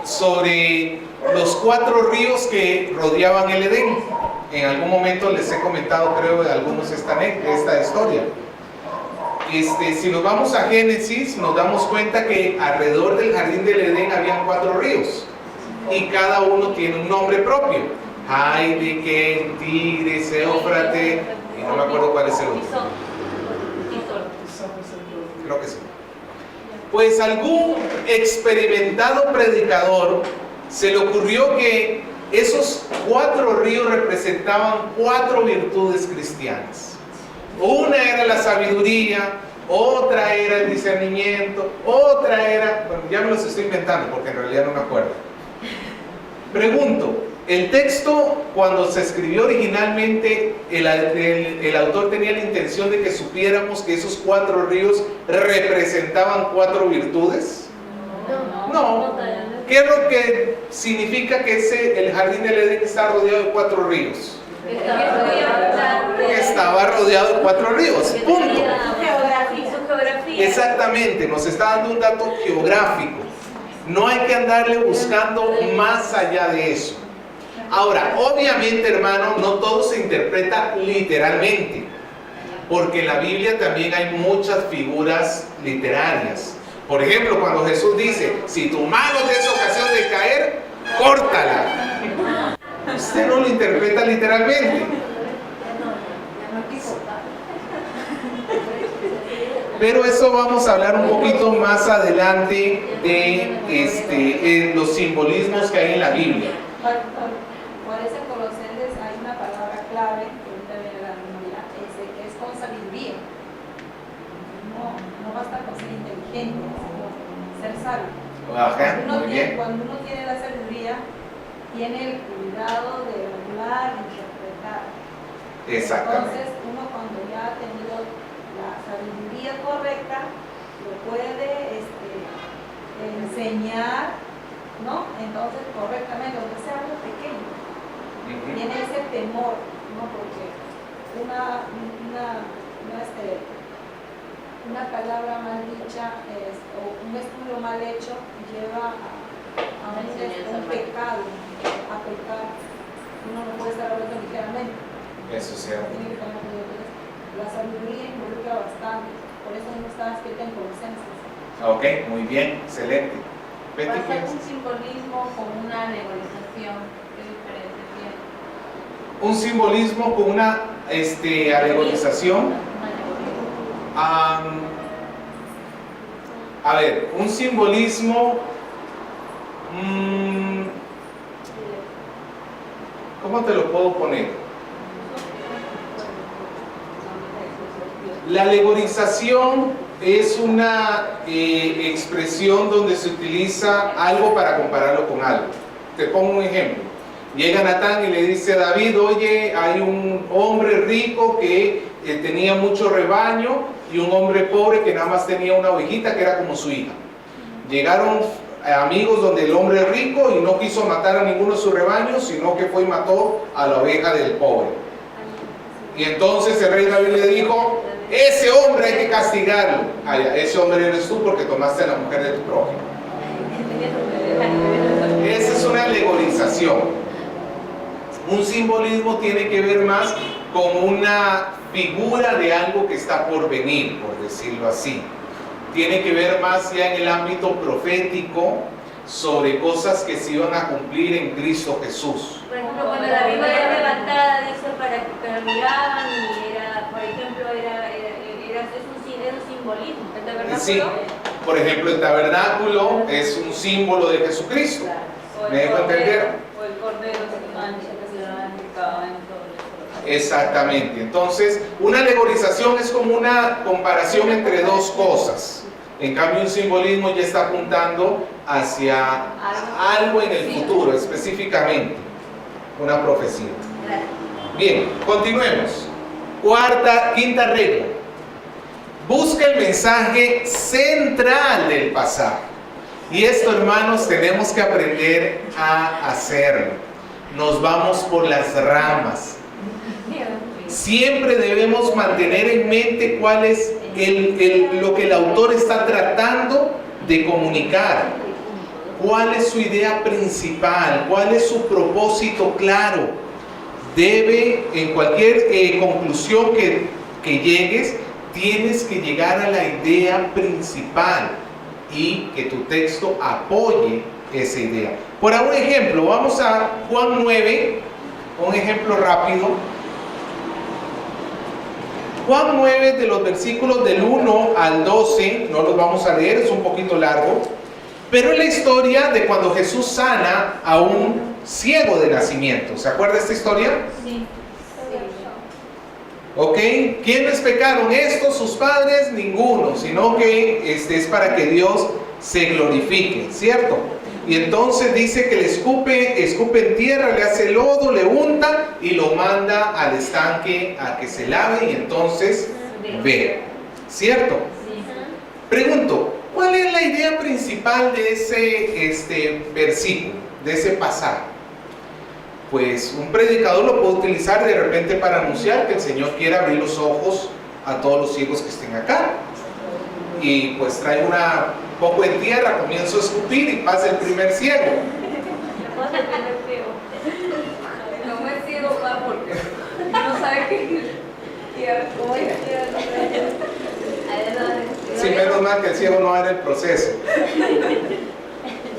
sobre los 4 ríos que rodeaban el Edén. En algún momento les he comentado, creo, de algunos esta historia. Si nos vamos a Génesis, nos damos cuenta que alrededor del jardín del Edén habían 4 ríos y cada uno tiene un nombre propio: Jaide, Ken, Tigris, Éufrates, y no me acuerdo cuál es el otro. Creo que sí. Pues algún experimentado predicador se le ocurrió que esos 4 ríos representaban 4 virtudes cristianas. Una era la sabiduría, otra era el discernimiento, otra era... Bueno, ya me los estoy inventando porque en realidad no me acuerdo. Pregunto, el texto cuando se escribió originalmente, el autor tenía la intención de que supiéramos que esos 4 ríos representaban 4 virtudes. No. ¿Qué es lo que significa que el jardín del Edén está rodeado de 4 ríos? Estaba rodeado de 4 ríos, punto. Exactamente, nos está dando un dato geográfico. No hay que andarle buscando más allá de eso. Ahora, obviamente, hermano, no todo se interpreta literalmente, porque en la Biblia también hay muchas figuras literarias. Por ejemplo, cuando Jesús dice: si tu mano te es ocasión de caer, córtala. Usted no lo interpreta literalmente. Pero eso vamos a hablar un poquito más adelante de los simbolismos que hay en la Biblia. Por eso en Colosenses hay una palabra clave que ahorita viene a la memoria, que es con sabiduría. No basta con ser inteligente, sino ser sabio. Ajá, muy bien. Cuando uno tiene la sabiduría, tiene el cuidado de hablar, interpretar. Exactamente. Entonces, uno cuando ya ha tenido la sabiduría correcta, lo puede enseñar, ¿no? Entonces, correctamente, aunque sea algo pequeño. tiene ese temor, ¿no? Porque una palabra mal dicha o un estudio mal hecho lleva a un pecado, a pecar. Uno no puede estar hablando ligeramente. Eso es cierto. Tiene que tener cuidado. La sabiduría involucra bastante, por eso no está escrita en Colosenses. Ok, muy bien, excelente. Betty, Pasa ¿piensas? un simbolismo con una alegorización. ¿Qué diferencia tiene? Un simbolismo con una alegorización. A ver, un simbolismo, ¿cómo te lo puedo poner? La alegorización es una expresión donde se utiliza algo para compararlo con algo. Te pongo un ejemplo. Llega Natán y le dice a David: oye, hay un hombre rico que tenía mucho rebaño y un hombre pobre que nada más tenía una ovejita que era como su hija. Llegaron amigos donde el hombre es rico y no quiso matar a ninguno de sus rebaños, sino que fue y mató a la oveja del pobre. Y entonces el rey David le dijo: ese hombre hay que castigarlo. Ese hombre eres tú porque tomaste a la mujer de tu prójimo. Esa es una alegorización. Un simbolismo tiene que ver más con una figura de algo que está por venir, por decirlo así. Tiene que ver más ya en el ámbito profético sobre cosas que se iban a cumplir en Cristo Jesús. Por ejemplo, cuando la Biblia es levantada, dice que la miraban y era, por ejemplo, es un simbolismo. ¿El tabernáculo? Sí, por ejemplo, el tabernáculo es un símbolo de Jesucristo. ¿Me dejo entender? O el cordero que mancha, que se levantaba en todo eso. Exactamente. Entonces, una alegorización es como una comparación entre dos cosas. En cambio, un simbolismo ya está apuntando hacia algo en el futuro, específicamente una profecía. Bien, continuemos. Quinta regla. Busca el mensaje central del pasaje. Y esto, hermanos, tenemos que aprender a hacerlo. Nos vamos por las ramas. Siempre debemos mantener en mente cuál es lo que el autor está tratando de comunicar. ¿Cuál es su idea principal? ¿Cuál es su propósito claro? Debe, en cualquier conclusión que llegues, tienes que llegar a la idea principal y que tu texto apoye esa idea. Por un ejemplo, vamos a Juan 9, un ejemplo rápido. Juan 9, de los versículos del 1 al 12, no los vamos a leer, es un poquito largo, pero es la historia de cuando Jesús sana a un ciego de nacimiento. ¿Se acuerda esta historia? Sí. ¿Ok? ¿Quiénes pecaron? ¿Estos, sus padres? Ninguno, sino que es para que Dios se glorifique, ¿cierto? Y entonces dice que le escupe en tierra, le hace lodo, le unta y lo manda al estanque a que se lave y entonces ve, ¿cierto? Pregunto, ¿cuál es la idea principal de ese versículo, de ese pasaje? Pues un predicador lo puede utilizar de repente para anunciar que el Señor quiere abrir los ojos a todos los ciegos que estén acá. Y pues trae un poco de tierra, comienzo a escupir y pasa el primer ciego. Pasa el primer ciego. No es ciego, va porque no sabe qué tierra, cómo es tierra. Sí, menos mal que el ciego no era el proceso.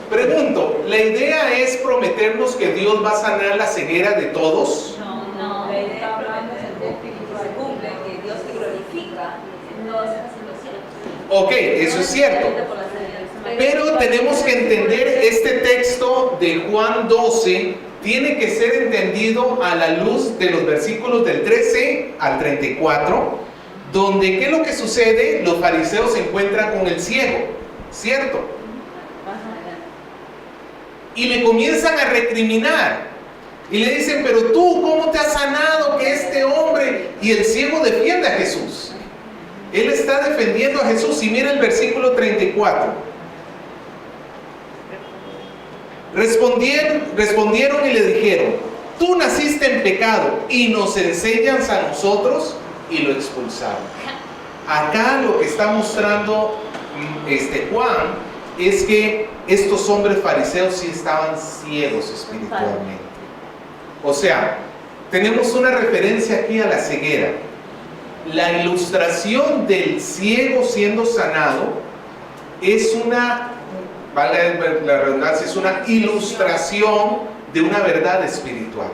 Pregunto, ¿la idea es prometernos que Dios va a sanar la ceguera de todos? No, la idea es prometernos que se cumple, que Dios se glorifica en todas esas situaciones. Ok, eso es cierto. Pero tenemos que entender este texto de Juan 12, tiene que ser entendido a la luz de los versículos del 13 al 34, donde ¿qué es lo que sucede? Los fariseos se encuentran con el ciego, ¿cierto? Y le comienzan a recriminar y le dicen: pero tú, ¿cómo te has sanado que este hombre? Y el ciego defiende a Jesús. Él está defendiendo a Jesús. Y mira el versículo 34. Respondieron y le dijeron: tú naciste en pecado y nos enseñas a nosotros, y lo expulsaron. Acá lo que está mostrando Juan es que estos hombres fariseos sí estaban ciegos espiritualmente. O sea, tenemos una referencia aquí a la ceguera. La ilustración del ciego siendo sanado es una, vale la redundancia, es una ilustración de una verdad espiritual.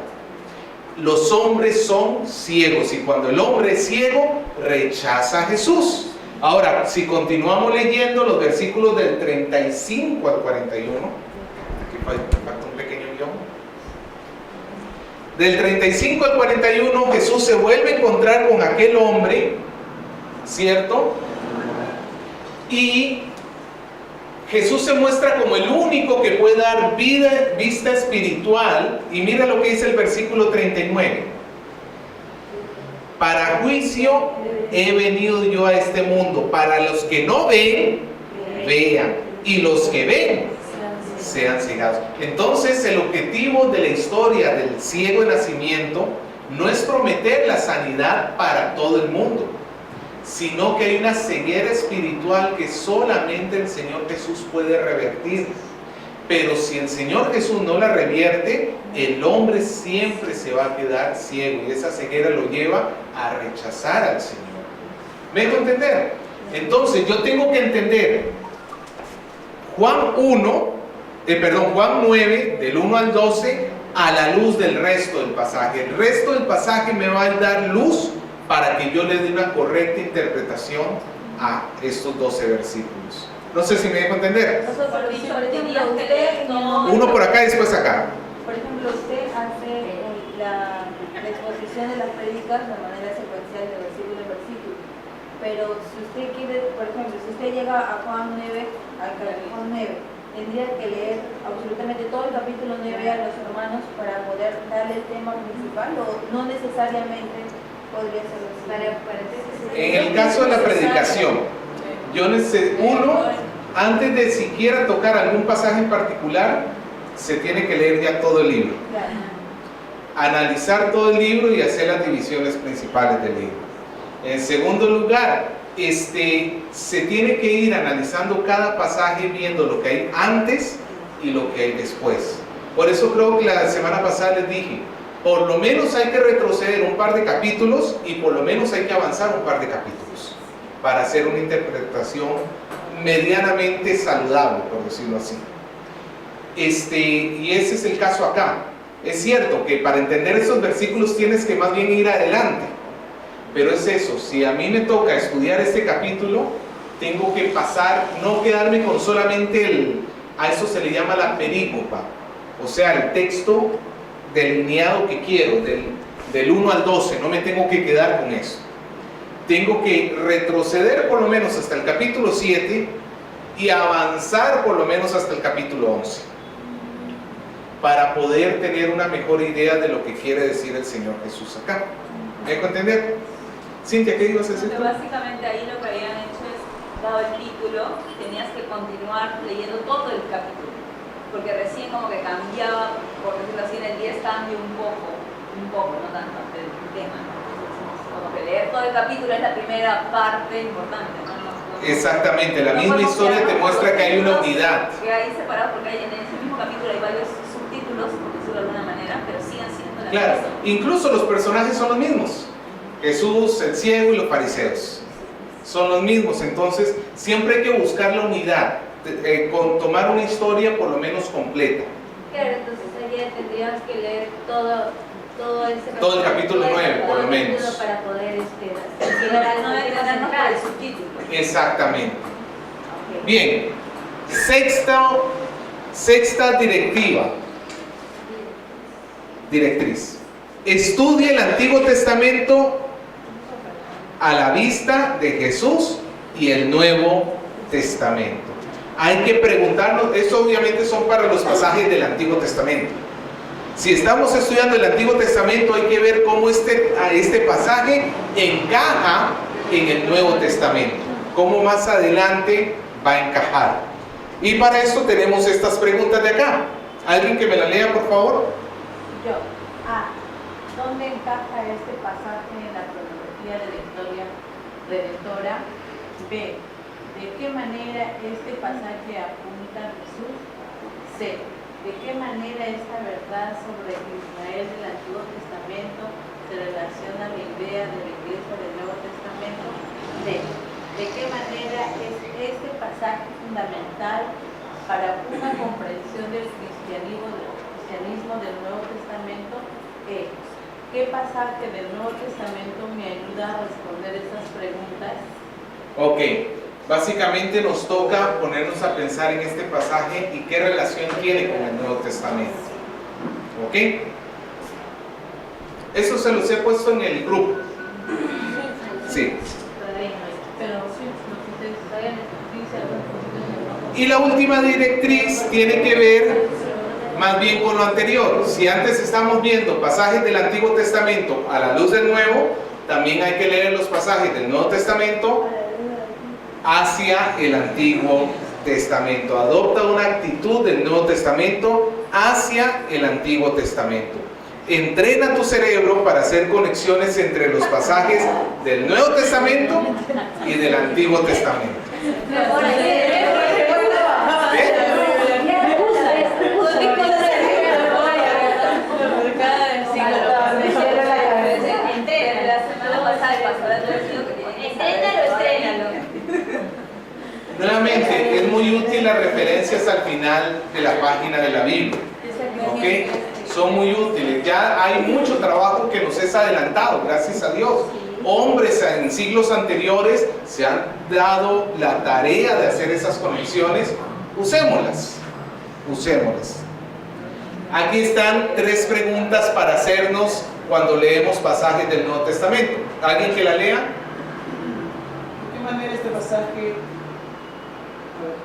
Los hombres son ciegos, y cuando el hombre es ciego, rechaza a Jesús. Ahora, si continuamos leyendo los versículos del 35 al 41, aquí falta un pequeño guión. Del 35 al 41, Jesús se vuelve a encontrar con aquel hombre, ¿cierto? Y Jesús se muestra como el único que puede dar vista espiritual, y mira lo que dice el versículo 39. Para juicio he venido yo a este mundo, para los que no ven, vean, y los que ven, sean cegados. Entonces el objetivo de la historia del ciego de nacimiento no es prometer la sanidad para todo el mundo, sino que hay una ceguera espiritual que solamente el Señor Jesús puede revertir. Pero si el Señor Jesús no la revierte, el hombre siempre se va a quedar ciego, y esa ceguera lo lleva a rechazar al Señor. ¿Me dejo entender? Entonces yo tengo que entender Juan 9, del 1 al 12, a la luz del resto del pasaje. El resto del pasaje me va a dar luz para que yo le dé una correcta interpretación a estos 12 versículos. No sé si me dejo entender. Uno por acá y después acá. Por ejemplo, usted hace la exposición de las prédicas de manera secuencial de versículo en versículo. Pero si usted quiere, por ejemplo, si usted llega a Juan 9, tendría que leer absolutamente todo el capítulo 9 a los hermanos para poder darle el tema principal, o no necesariamente podría ser así. En el caso de la predicación, yo necesito, antes de siquiera tocar algún pasaje en particular, se tiene que leer ya todo el libro. Analizar todo el libro y hacer las divisiones principales del libro. En segundo lugar, se tiene que ir analizando cada pasaje, viendo lo que hay antes y lo que hay después. Por eso creo que la semana pasada les dije, por lo menos hay que retroceder un par de capítulos, y por lo menos hay que avanzar un par de capítulos para hacer una interpretación medianamente saludable, por decirlo así. Y ese es el caso acá. Es cierto que para entender esos versículos tienes que más bien ir adelante, pero es eso, si a mí me toca estudiar este capítulo, tengo que pasar, no quedarme con solamente a eso se le llama la perícopa, o sea, el texto delineado que quiero, del 1 al 12, no me tengo que quedar con eso. Tengo que retroceder por lo menos hasta el capítulo 7 y avanzar por lo menos hasta el capítulo 11, para poder tener una mejor idea de lo que quiere decir el Señor Jesús acá. ¿Me dejo entender? Cintia, ¿qué ibas a decir? Básicamente ahí lo que habían hecho es, dado el título, tenías que continuar leyendo todo el capítulo, porque recién como que cambiaba, por decirlo así, en el 10 cambia un poco, no tanto, el tema, ¿no? Como que leer todo el capítulo es la primera parte importante, ¿no? Exactamente, la misma historia te muestra que hay una unidad. Que hay separados, porque en ese mismo capítulo hay varios subtítulos, por decirlo de alguna manera, pero siguen siendo la Claro, misma. incluso los personajes son los mismos. Jesús, el ciego y los fariseos son los mismos. Entonces siempre hay que buscar la unidad, con tomar una historia por lo menos completa. Claro, entonces tendríamos que leer todo el capítulo 9 por lo menos, para poder llegar al 9 y ganarnos por el subtítulo. Exactamente. Bien, sexta directriz. Estudie el Antiguo Testamento a la vista de Jesús y el Nuevo Testamento. Hay que preguntarnos, esto obviamente son para los pasajes del Antiguo Testamento. Si estamos estudiando el Antiguo Testamento, hay que ver cómo este pasaje encaja en el Nuevo Testamento, cómo más adelante va a encajar. Y para esto tenemos estas preguntas de acá. ¿Alguien que me la lea, por favor? Yo. A. ¿Dónde encaja este pasaje en la cronología de la historia redentora? B. ¿De qué manera este pasaje apunta a Jesús? C. ¿De qué manera esta verdad sobre Israel del Antiguo Testamento se relaciona a la idea de la Iglesia del Nuevo Testamento? D. ¿De qué manera es este pasaje fundamental para una comprensión del cristianismo del Nuevo Testamento? E. ¿Qué pasaje del Nuevo Testamento me ayuda a responder estas preguntas? Ok, básicamente nos toca ponernos a pensar en este pasaje y qué relación tiene con el Nuevo Testamento. ¿Ok? Eso se los he puesto en el grupo. Sí. Pero sí, Y la última directriz tiene que ver más bien con lo anterior. Si antes estamos viendo pasajes del Antiguo Testamento a la luz del Nuevo, también hay que leer los pasajes del Nuevo Testamento hacia el Antiguo Testamento. Adopta una actitud del Nuevo Testamento hacia el Antiguo Testamento. Entrena tu cerebro para hacer conexiones entre los pasajes del Nuevo Testamento y del Antiguo Testamento. Nuevamente, es muy útil las referencias al final de la página de la Biblia. ¿Ok? Son muy útiles. Ya hay mucho trabajo que nos es adelantado, gracias a Dios. Hombres en siglos anteriores se han dado la tarea de hacer esas conexiones. Usémoslas. Usémoslas. Aquí están 3 preguntas para hacernos cuando leemos pasajes del Nuevo Testamento. ¿Alguien que la lea? ¿De qué manera este pasaje,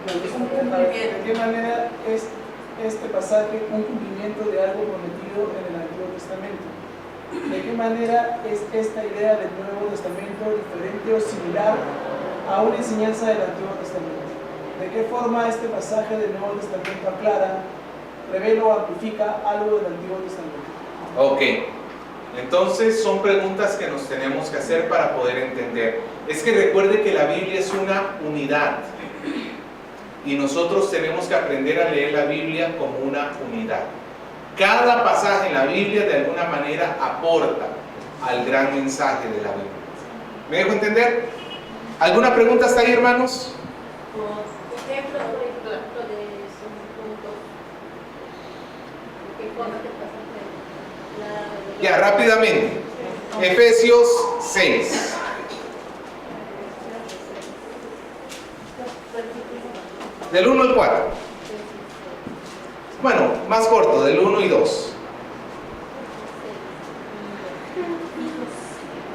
de qué manera es este pasaje un cumplimiento de algo prometido en el Antiguo Testamento? ¿De qué manera es esta idea del Nuevo Testamento diferente o similar a una enseñanza del Antiguo Testamento? ¿De qué forma este pasaje del Nuevo Testamento aclara, revela o amplifica algo del Antiguo Testamento? Ok, entonces son preguntas que nos tenemos que hacer para poder entender. Es que recuerde que la Biblia es una unidad y nosotros tenemos que aprender a leer la Biblia como una unidad. Cada pasaje en la Biblia de alguna manera aporta al gran mensaje de la Biblia. ¿Me dejo entender? ¿Alguna pregunta hasta ahí, hermanos? Ejemplo, por ejemplo, de esos puntos. ¿De qué forma te pasaste? Ya, rápidamente. Efesios 6. Del 1 al 4. Bueno, más corto, del 1 y 2.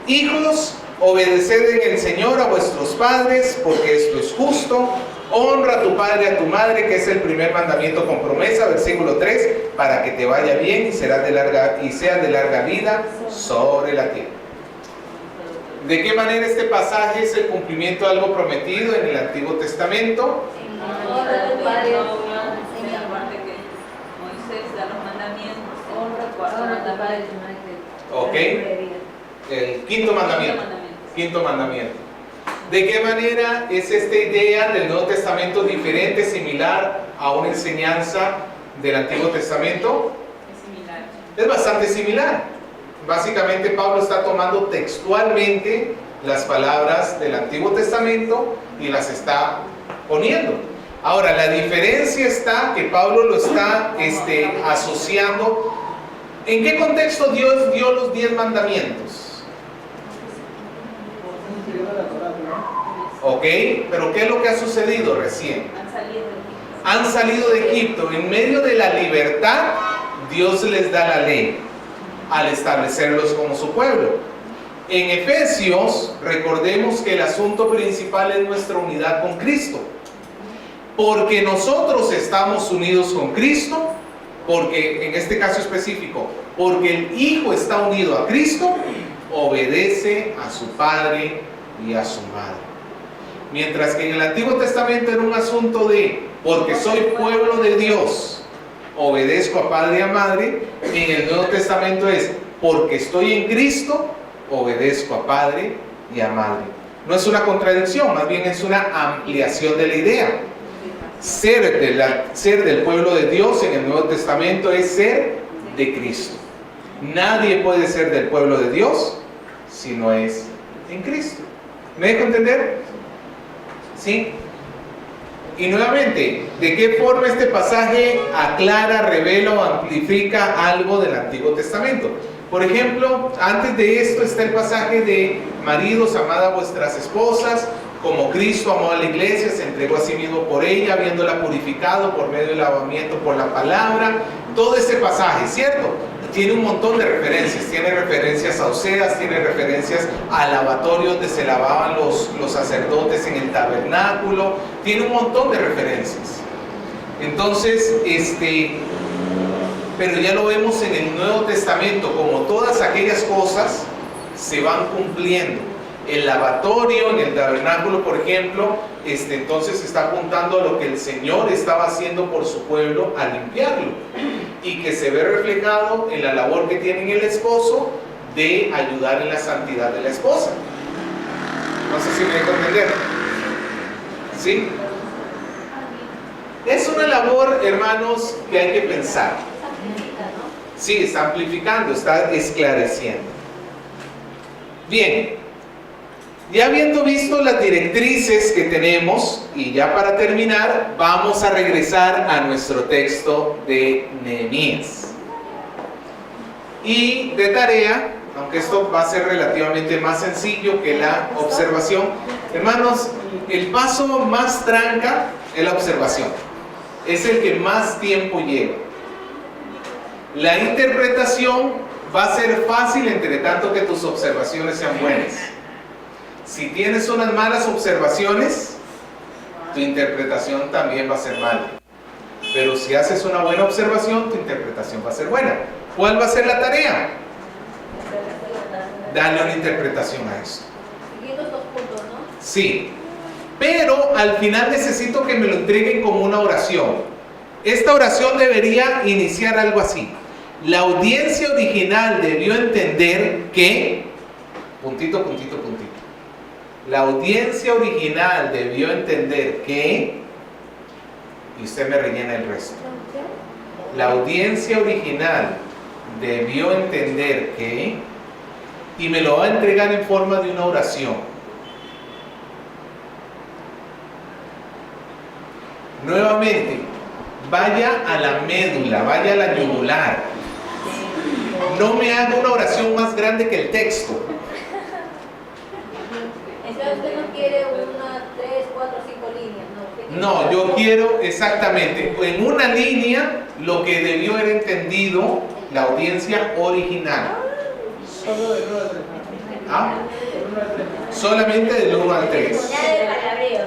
Hijos, obedeced en el Señor a vuestros padres, porque esto es justo. Honra a tu padre y a tu madre, que es el primer mandamiento con promesa, versículo 3, para que te vaya bien y seas de larga vida sobre la tierra. ¿De qué manera este pasaje es el cumplimiento de algo prometido en el Antiguo Testamento? Honra a tu padre, aparte que Moisés da los mandamientos, honra a tu padre y tu madre. Ok. El quinto mandamiento. Quinto mandamiento. ¿De qué manera es esta idea del Nuevo Testamento diferente, similar a una enseñanza del Antiguo Testamento? Es similar. Es bastante similar. Básicamente Pablo está tomando textualmente las palabras del Antiguo Testamento y las está poniendo. Ahora, la diferencia está que Pablo lo está asociando. ¿En qué contexto Dios dio los 10 mandamientos? Ok, pero ¿qué es lo que ha sucedido recién? Han salido de Egipto. En medio de la libertad, Dios les da la ley al establecerlos como su pueblo. En Efesios, recordemos que el asunto principal es nuestra unidad con Cristo. Porque nosotros estamos unidos con Cristo, porque en este caso específico, porque el Hijo está unido a Cristo, obedece a su Padre y a su Madre. Mientras que en el Antiguo Testamento era un asunto de, porque soy pueblo de Dios, obedezco a padre y a madre. En el Nuevo Testamento es porque estoy en Cristo, obedezco a padre y a madre. No es una contradicción, más bien es una ampliación de la idea. Ser del pueblo de Dios en el Nuevo Testamento es ser de Cristo. Nadie puede ser del pueblo de Dios si no es en Cristo. ¿Me dejo entender? ¿Sí? Y nuevamente, ¿de qué forma este pasaje aclara, revela o amplifica algo del Antiguo Testamento? Por ejemplo, antes de esto está el pasaje de maridos, amad a vuestras esposas, como Cristo amó a la iglesia, se entregó a sí mismo por ella, habiéndola purificado por medio del lavamiento por la palabra. Todo ese pasaje, ¿cierto? Tiene un montón de referencias. Tiene referencias a Oseas, tiene referencias al lavatorio donde se lavaban los sacerdotes en el tabernáculo. Tiene un montón de referencias. Entonces, pero ya lo vemos en el Nuevo Testamento, como todas aquellas cosas se van cumpliendo. El lavatorio en el tabernáculo, por ejemplo, entonces está apuntando a lo que el Señor estaba haciendo por su pueblo al limpiarlo, y que se ve reflejado en la labor que tiene el esposo de ayudar en la santidad de la esposa. No sé si me dejo entender. ¿Sí? Es una labor, hermanos, que hay que pensar. Sí, está amplificando, está esclareciendo. Bien. Ya habiendo visto las directrices que tenemos, y ya para terminar, vamos a regresar a nuestro texto de Nehemías. Y de tarea, aunque esto va a ser relativamente más sencillo que la observación, hermanos, el paso más tranca es la observación. Es el que más tiempo lleva. La interpretación va a ser fácil entre tanto que tus observaciones sean buenas. Si tienes unas malas observaciones, tu interpretación también va a ser mala. Pero si haces una buena observación, tu interpretación va a ser buena. ¿Cuál va a ser la tarea? Darle una interpretación a esto. Siguiendo estos puntos, ¿no? Sí. Pero al final necesito que me lo entreguen como una oración. Esta oración debería iniciar algo así. La audiencia original debió entender que... puntito, puntito, puntito. La audiencia original debió entender que, y usted me rellena el resto. La audiencia original debió entender que, y me lo va a entregar en forma de una oración. Nuevamente, vaya a la médula, vaya a la yugular. No me haga una oración más grande que el texto. Entonces usted no quiere una, 3, 4, 5 líneas, ¿no? No, yo quiero exactamente en una línea lo que debió haber entendido la audiencia original. Solo del 1 al 3. ¿Ah? Solamente del 1 al 3. Nada de palabreo.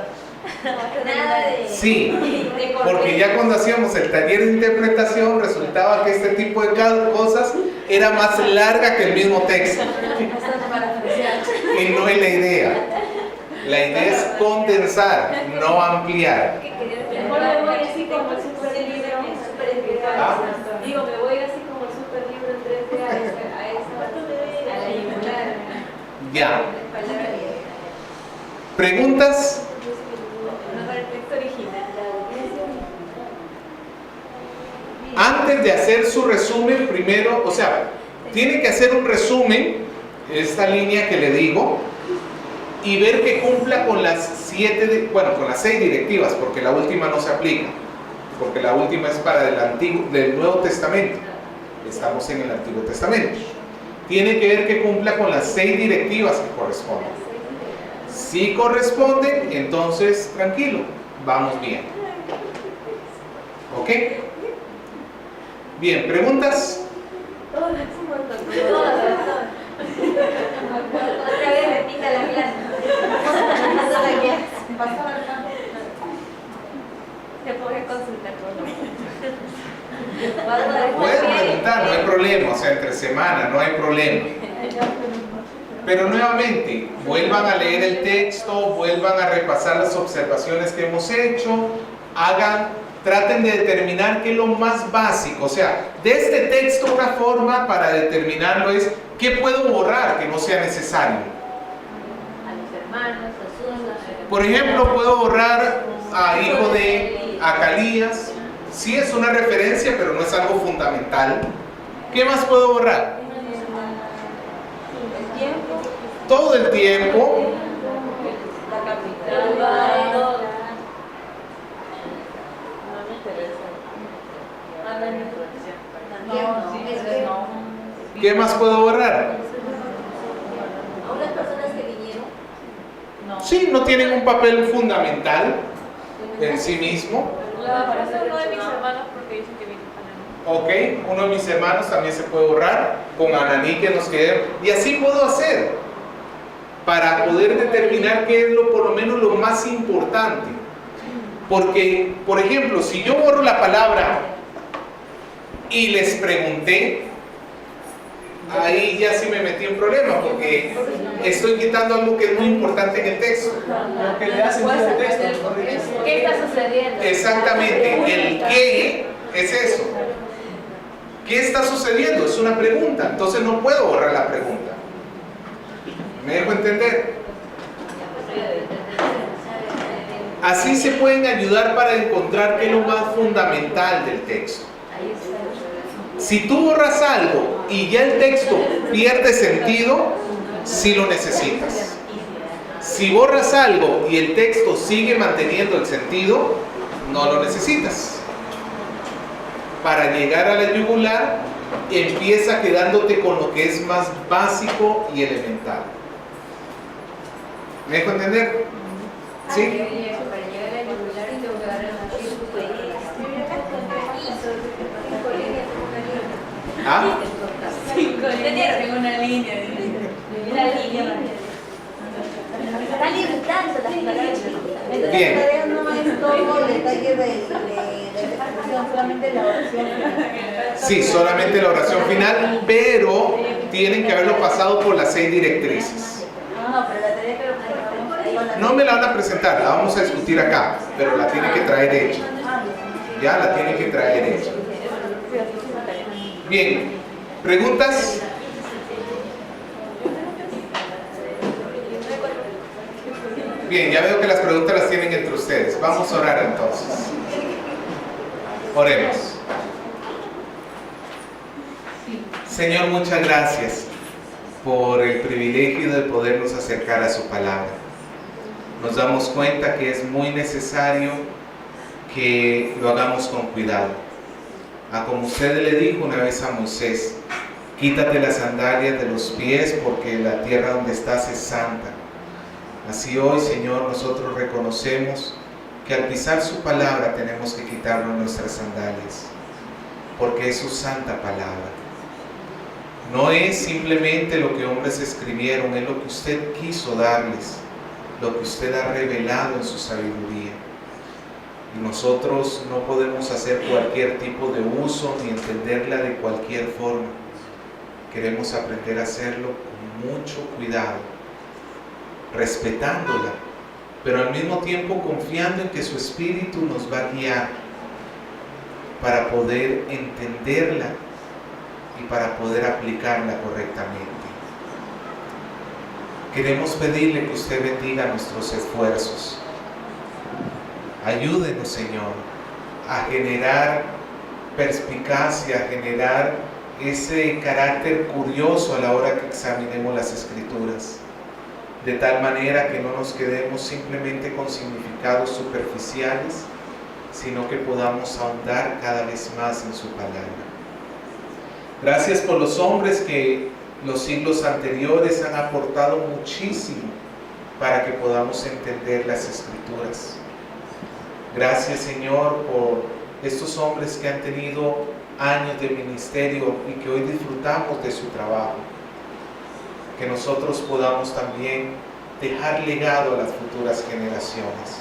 Nada de... Sí, porque ya cuando hacíamos el taller de interpretación resultaba que este tipo de cosas era más larga que el mismo texto. Y no es la idea. La idea es condensar, no ampliar. Mejor me voy así como el super libro. ¿Ah? Digo, me voy así como el super libro en 3D a la yugular. Ya. ¿Preguntas? No, para el texto original. Antes de hacer su resumen, primero, o sea, tiene que hacer un resumen, esta línea que le digo, y ver que cumpla con las 6 directivas, porque la última no se aplica, porque la última es para del Nuevo Testamento. Estamos en el Antiguo Testamento. Tiene que ver que cumpla con las 6 directivas que corresponden. Si corresponden, entonces tranquilo, vamos bien. ¿Ok? Bien, ¿preguntas? Todas un montón. Todas. Otra vez repita la clase. Te podré consultar con Puedes preguntar, no hay problema, o sea, entre semana, no hay problema. Pero nuevamente, vuelvan a leer el texto, vuelvan a repasar las observaciones que hemos hecho, hagan traten de determinar qué es lo más básico. O sea, de este texto una forma para determinarlo es qué puedo borrar que no sea necesario. A los hermanos, a sus... Por ejemplo, puedo borrar a hijo de Acalías. Sí es una referencia, pero no es algo fundamental. ¿Qué más puedo borrar? El tiempo, Todo el tiempo. la capital, todo. No me interesa. También No, no. sí, Es pero que no. ¿Qué más puedo borrar? a unas personas que vinieron, No. Sí, no tienen un papel fundamental en sí mismo. La aparece uno de mis hermanos porque dice que viene Ananí. Ok, uno de mis hermanos también se puede borrar con Ananí que nos quede. Y así puedo hacer para poder determinar qué es por lo menos lo más importante. Porque, por ejemplo, si yo borro la palabra y les pregunté, ahí ya sí me metí en problema porque estoy quitando algo que es muy importante en el texto. Lo que le hace sentido al texto, mejor dicho. ¿Qué está sucediendo? Exactamente, el qué es eso. ¿Qué está sucediendo? Es una pregunta, entonces no puedo borrar la pregunta. ¿Me dejo entender? Así se pueden ayudar para encontrar qué es lo más fundamental del texto. Si tú borras algo y ya el texto pierde sentido, sí lo necesitas. Si borras algo y el texto sigue manteniendo el sentido, no lo necesitas. Para llegar a la yugular, empieza quedándote con lo que es más básico y elemental. ¿Me dejo entender? ¿Sí? para llegar a la yugular y tengo que agarrar una ¿Ah? Tengo una línea. La línea. Está limitando las palabras. Entonces Bien. la tarea no es todo el detalle de ejecución, solamente la oración. Sí, solamente la oración final, pero tienen que haberlo pasado por las 6 directrices. No, pero la tarea que lo presentamos. No me la van a presentar, la vamos a discutir acá, pero la tienen que traer hecha. Ya la tienen que traer hecha. Bien, ¿preguntas? Bien, ya veo que las preguntas las tienen entre ustedes. Vamos a orar entonces. Oremos. Señor, muchas gracias por el privilegio de podernos acercar a su palabra. Nos damos cuenta que es muy necesario que lo hagamos con cuidado. Como usted le dijo una vez a Moisés, quítate las sandalias de los pies porque la tierra donde estás es santa. Así hoy, Señor, nosotros reconocemos que al pisar su palabra tenemos que quitarnos nuestras sandalias, porque es su santa palabra. No es simplemente lo que hombres escribieron, es lo que usted quiso darles, lo que usted ha revelado en su sabiduría. Y nosotros no podemos hacer cualquier tipo de uso ni entenderla de cualquier forma. Queremos aprender a hacerlo con mucho cuidado, respetándola, pero al mismo tiempo confiando en que su Espíritu nos va a guiar para poder entenderla y para poder aplicarla correctamente. Queremos pedirle que usted bendiga nuestros esfuerzos. Ayúdenos, Señor, a generar perspicacia, a generar ese carácter curioso a la hora que examinemos las Escrituras, de tal manera que no nos quedemos simplemente con significados superficiales, sino que podamos ahondar cada vez más en su palabra. Gracias por los hombres que los siglos anteriores han aportado muchísimo para que podamos entender las Escrituras. Gracias, Señor, por estos hombres que han tenido años de ministerio y que hoy disfrutamos de su trabajo. Que nosotros podamos también dejar legado a las futuras generaciones.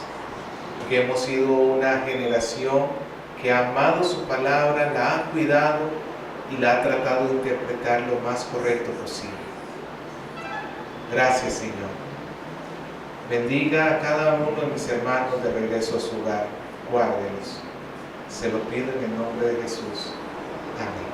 Que hemos sido una generación que ha amado su palabra, la ha cuidado y la ha tratado de interpretar lo más correcto posible. Gracias, Señor. Bendiga a cada uno de mis hermanos de regreso a su hogar. Guárdelos. Se lo pido en el nombre de Jesús. Amén.